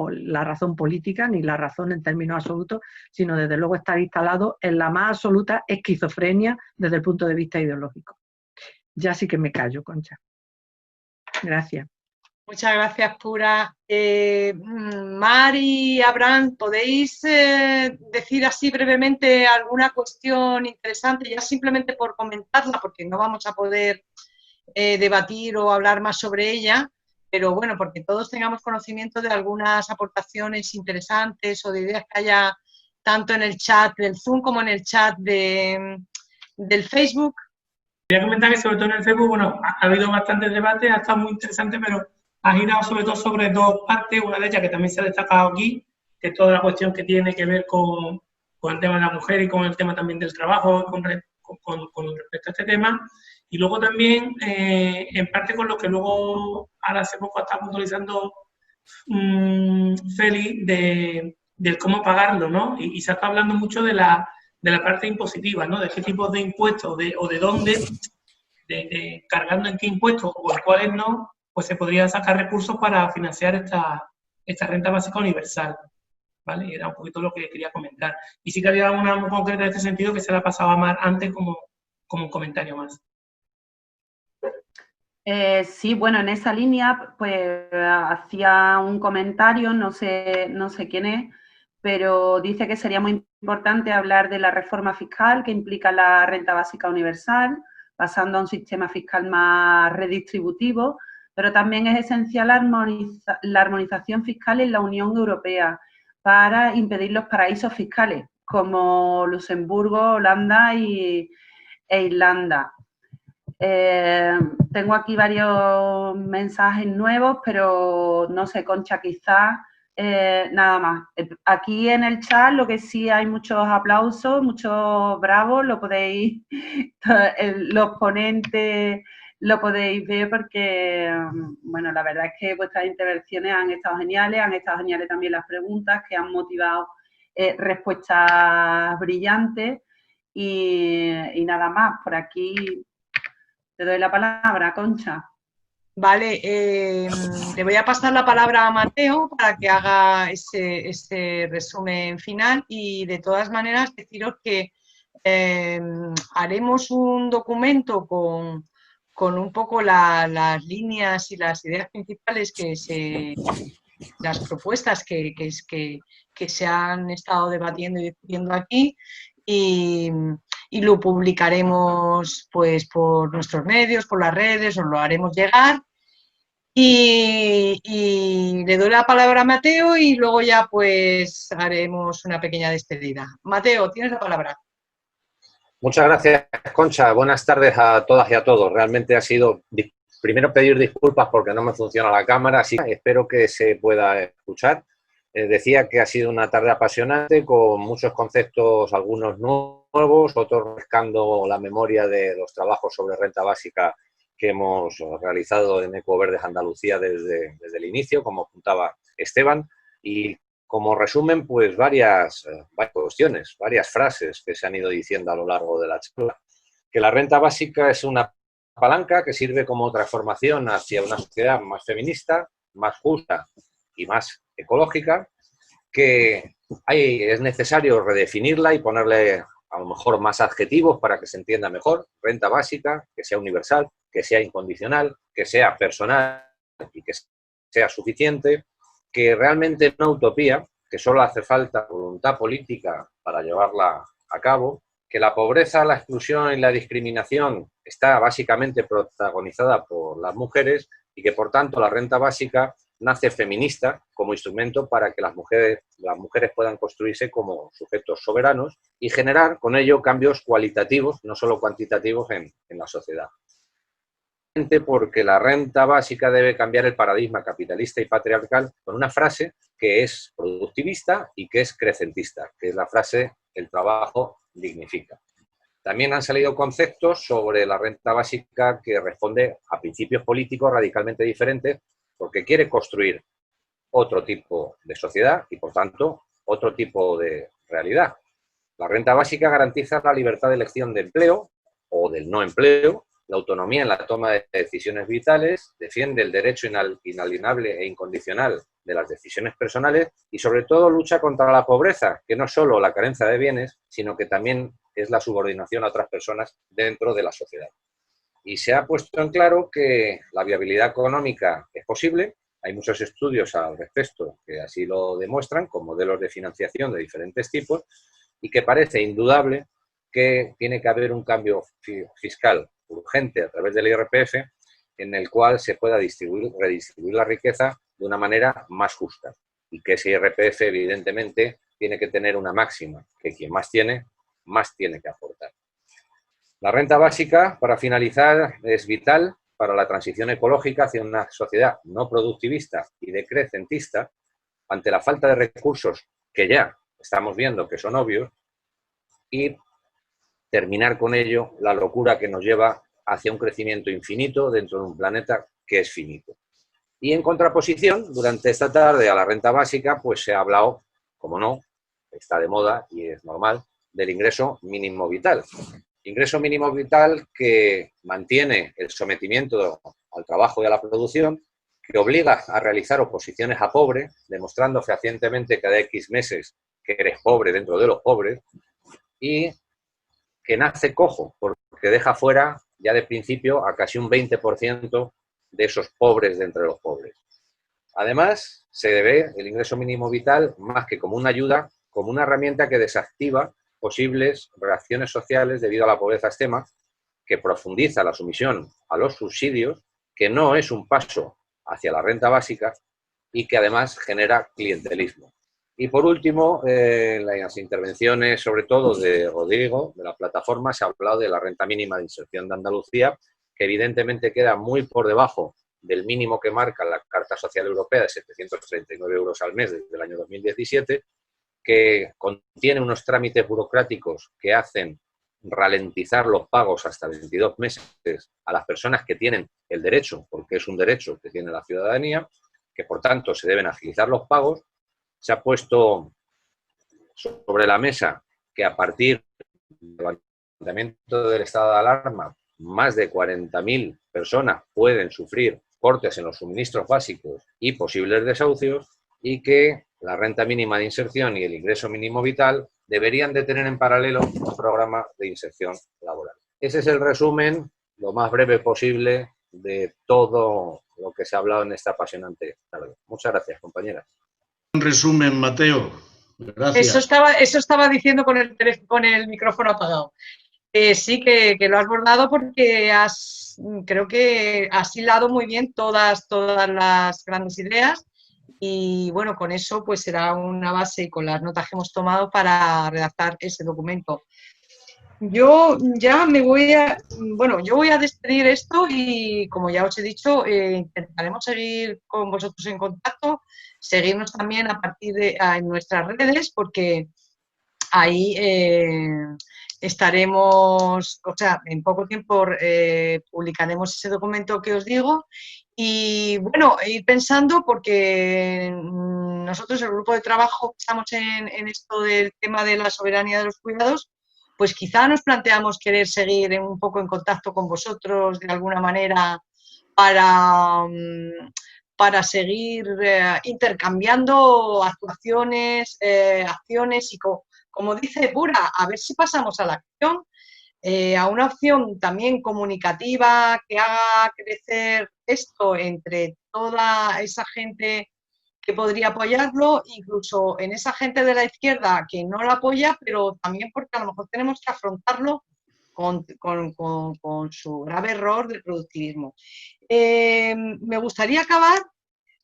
[SPEAKER 3] política ni la razón en términos absolutos, sino desde luego estar instalado en la más absoluta esquizofrenia desde el punto de vista ideológico. Ya sí que me callo, Concha. Gracias.
[SPEAKER 1] Muchas gracias, Pura. Mar y Abraham, ¿podéis decir así brevemente alguna cuestión interesante, ya simplemente por comentarla, porque no vamos a poder debatir o hablar más sobre ella, pero bueno, porque todos tengamos conocimiento de algunas aportaciones interesantes o de ideas que haya tanto en el chat del Zoom como en el chat del Facebook?
[SPEAKER 2] Quería comentar que sobre todo en el Facebook, bueno, ha habido bastantes debates, ha estado muy interesante, pero ha girado sobre todo sobre dos partes, una de ellas que también se ha destacado aquí, que es toda la cuestión que tiene que ver con el tema de la mujer y con el tema también del trabajo, con respecto a este tema, y luego también, en parte con lo que luego, ahora hace poco está puntualizando Félix, del cómo pagarlo, ¿no? Y se está hablando mucho de la parte impositiva, ¿no? De qué tipos de impuestos o de dónde, cargando en qué impuestos o en cuáles no, pues se podría sacar recursos para financiar esta renta básica universal, ¿vale? Era un poquito lo que quería comentar. Y sí que había una muy concreta en este sentido que se la pasaba a Mar antes como un comentario más.
[SPEAKER 6] Sí, bueno, en esa línea, pues hacía un comentario, no sé quién es, pero dice que sería muy importante hablar de la reforma fiscal que implica la renta básica universal, pasando a un sistema fiscal más redistributivo, pero también es esencial la armonización fiscal en la Unión Europea para impedir los paraísos fiscales, como Luxemburgo, Holanda e Irlanda. Tengo aquí varios mensajes nuevos, pero no sé, Concha, quizás nada más. Aquí en el chat lo que sí hay muchos aplausos, muchos bravos, lo podéis, los ponentes lo podéis ver porque, bueno, la verdad es que vuestras intervenciones han estado geniales también las preguntas que han motivado respuestas brillantes y nada más, por aquí te doy la palabra, Concha.
[SPEAKER 1] Vale, le voy a pasar la palabra a Mateo para que haga ese resumen final y de todas maneras deciros que haremos un documento con un poco las líneas y las ideas principales las propuestas que se han estado debatiendo y discutiendo aquí y lo publicaremos pues por nuestros medios, por las redes, os lo haremos llegar y le doy la palabra a Mateo y luego ya pues haremos una pequeña despedida. Mateo, tienes la palabra.
[SPEAKER 12] Muchas gracias, Concha. Buenas tardes a todas y a todos. Realmente ha sido, primero pedir disculpas porque no me funciona la cámara, así que espero que se pueda escuchar. Decía que ha sido una tarde apasionante con muchos conceptos, algunos nuevos, nuevos, otros refrescando la memoria de los trabajos sobre renta básica que hemos realizado en Ecoverdes Andalucía desde el inicio, como apuntaba Esteban, y como resumen, pues varias cuestiones, varias frases que se han ido diciendo a lo largo de la charla. Que la renta básica es una palanca que sirve como transformación hacia una sociedad más feminista, más justa y más ecológica, que es necesario redefinirla y ponerle a lo mejor más adjetivos para que se entienda mejor. Renta básica, que sea universal, que sea incondicional, que sea personal y que sea suficiente, que realmente es una utopía, que solo hace falta voluntad política para llevarla a cabo, que la pobreza, la exclusión y la discriminación está básicamente protagonizada por las mujeres y que, por tanto, la renta básica nace feminista como instrumento para que las mujeres puedan construirse como sujetos soberanos y generar con ello cambios cualitativos, no solo cuantitativos, en la sociedad. Porque la renta básica debe cambiar el paradigma capitalista y patriarcal con una frase que es productivista y que es crecentista, que es la frase "el trabajo dignifica". También han salido conceptos sobre la renta básica que responde a principios políticos radicalmente diferentes porque quiere construir otro tipo de sociedad y, por tanto, otro tipo de realidad. La renta básica garantiza la libertad de elección de empleo o del no empleo, la autonomía en la toma de decisiones vitales, defiende el derecho inalienable e incondicional de las decisiones personales y, sobre todo, lucha contra la pobreza, que no es solo la carencia de bienes, sino que también es la subordinación a otras personas dentro de la sociedad. Y se ha puesto en claro que la viabilidad económica es posible. Hay muchos estudios al respecto que así lo demuestran, con modelos de financiación de diferentes tipos, y que parece indudable que tiene que haber un cambio fiscal urgente a través del IRPF en el cual se pueda redistribuir la riqueza de una manera más justa. Y que ese IRPF, evidentemente, tiene que tener una máxima, que quien más tiene que aportar. La renta básica, para finalizar, es vital para la transición ecológica hacia una sociedad no productivista y decrecentista ante la falta de recursos que ya estamos viendo que son obvios y terminar con ello la locura que nos lleva hacia un crecimiento infinito dentro de un planeta que es finito. Y en contraposición, durante esta tarde a la renta básica, pues se ha hablado, como no, está de moda y es normal, del ingreso mínimo vital. Ingreso mínimo vital que mantiene el sometimiento al trabajo y a la producción, que obliga a realizar oposiciones a pobre, demostrando fehacientemente cada X meses que eres pobre dentro de los pobres, y que nace cojo, porque deja fuera ya de principio a casi un 20% de esos pobres de entre los pobres. Además, se ve el ingreso mínimo vital más que como una ayuda, como una herramienta que desactiva posibles reacciones sociales debido a la pobreza extrema, que profundiza la sumisión a los subsidios, que no es un paso hacia la renta básica y que además genera clientelismo. Y por último, en las intervenciones, sobre todo de Rodrigo, de la plataforma, se ha hablado de la renta mínima de inserción de Andalucía, que evidentemente queda muy por debajo del mínimo que marca la Carta Social Europea de 739 euros al mes desde el año 2017, que contiene unos trámites burocráticos que hacen ralentizar los pagos hasta 22 meses a las personas que tienen el derecho, porque es un derecho que tiene la ciudadanía, que por tanto se deben agilizar los pagos. Se ha puesto sobre la mesa que a partir del levantamiento del estado de alarma, más de 40.000 personas pueden sufrir cortes en los suministros básicos y posibles desahucios, y que la renta mínima de inserción y el ingreso mínimo vital deberían de tener en paralelo un programa de inserción laboral. Ese es el resumen, lo más breve posible, de todo lo que se ha hablado en esta apasionante tarde. Muchas gracias, compañeras.
[SPEAKER 5] Un resumen, Mateo. Gracias.
[SPEAKER 1] Eso estaba diciendo con el micrófono apagado. Sí, que lo has bordado porque creo que has hilado muy bien todas las grandes ideas y bueno, con eso pues será una base y con las notas que hemos tomado para redactar ese documento. Yo ya yo voy a despedir esto y como ya os he dicho, intentaremos seguir con vosotros en contacto, seguirnos también a partir de en nuestras redes porque ahí estaremos, o sea, en poco tiempo publicaremos ese documento que os digo y, bueno, ir pensando porque nosotros, el grupo de trabajo que estamos en esto del tema de la soberanía de los cuidados, pues quizá nos planteamos querer seguir un poco en contacto con vosotros de alguna manera para seguir intercambiando actuaciones, acciones y como dice Pura, a ver si pasamos a la acción, a una opción también comunicativa que haga crecer esto entre toda esa gente que podría apoyarlo, incluso en esa gente de la izquierda que no lo apoya, pero también porque a lo mejor tenemos que afrontarlo con su grave error del productivismo. Me gustaría acabar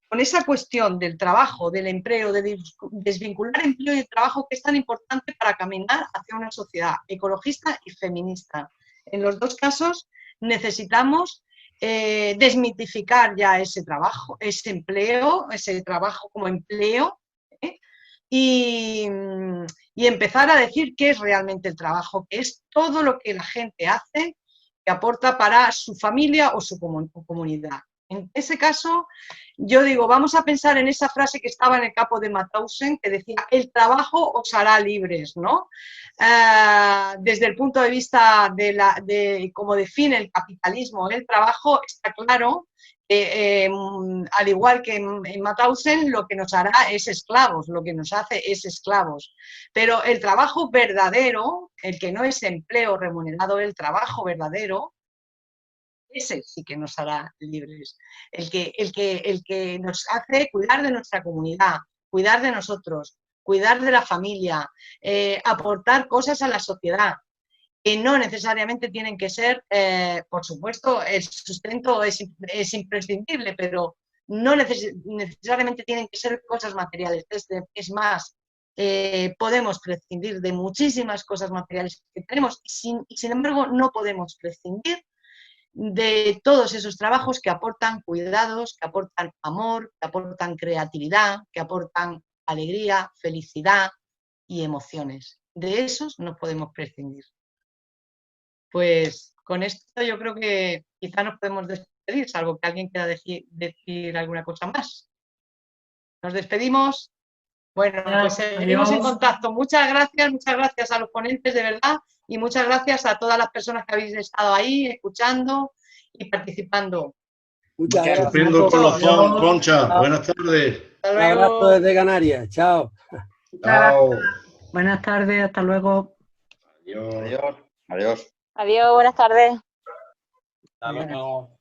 [SPEAKER 1] con esa cuestión del trabajo, del empleo, de desvincular empleo y el trabajo, que es tan importante para caminar hacia una sociedad ecologista y feminista. En los dos casos necesitamos desmitificar ya ese trabajo, ese empleo, ese trabajo como empleo, y empezar a decir qué es realmente el trabajo, que es todo lo que la gente hace, que aporta para su familia o su comunidad. En ese caso, yo digo, vamos a pensar en esa frase que estaba en el capo de Mauthausen, que decía, el trabajo os hará libres, ¿no? Desde el punto de vista de cómo define el capitalismo, el trabajo, está claro que, al igual que en Mauthausen, lo que nos hará es esclavos, lo que nos hace es esclavos. Pero el trabajo verdadero, el que no es empleo remunerado, el trabajo verdadero, ese sí que nos hará libres. El que nos hace cuidar de nuestra comunidad, cuidar de nosotros, cuidar de la familia, aportar cosas a la sociedad, que no necesariamente tienen que ser, por supuesto, el sustento es imprescindible, pero no necesariamente tienen que ser cosas materiales. Es más, podemos prescindir de muchísimas cosas materiales que tenemos y sin embargo no podemos prescindir de todos esos trabajos que aportan cuidados, que aportan amor, que aportan creatividad, que aportan alegría, felicidad y emociones. De esos no podemos prescindir. Pues con esto yo creo que quizá nos podemos despedir, salvo que alguien quiera decir alguna cosa más. ¿Nos despedimos? Bueno, pues seguimos en contacto. Muchas gracias a los ponentes, de verdad, y muchas gracias a todas las personas que habéis estado ahí escuchando y participando.
[SPEAKER 8] Muchas gracias.
[SPEAKER 5] Estupendo colofón, Concha. Buenas tardes.
[SPEAKER 8] Un abrazo desde Canarias. Chao.
[SPEAKER 5] Chao.
[SPEAKER 3] Buenas tardes, hasta luego.
[SPEAKER 4] Adiós. Adiós.
[SPEAKER 13] Adiós, buenas tardes.
[SPEAKER 12] Hasta luego.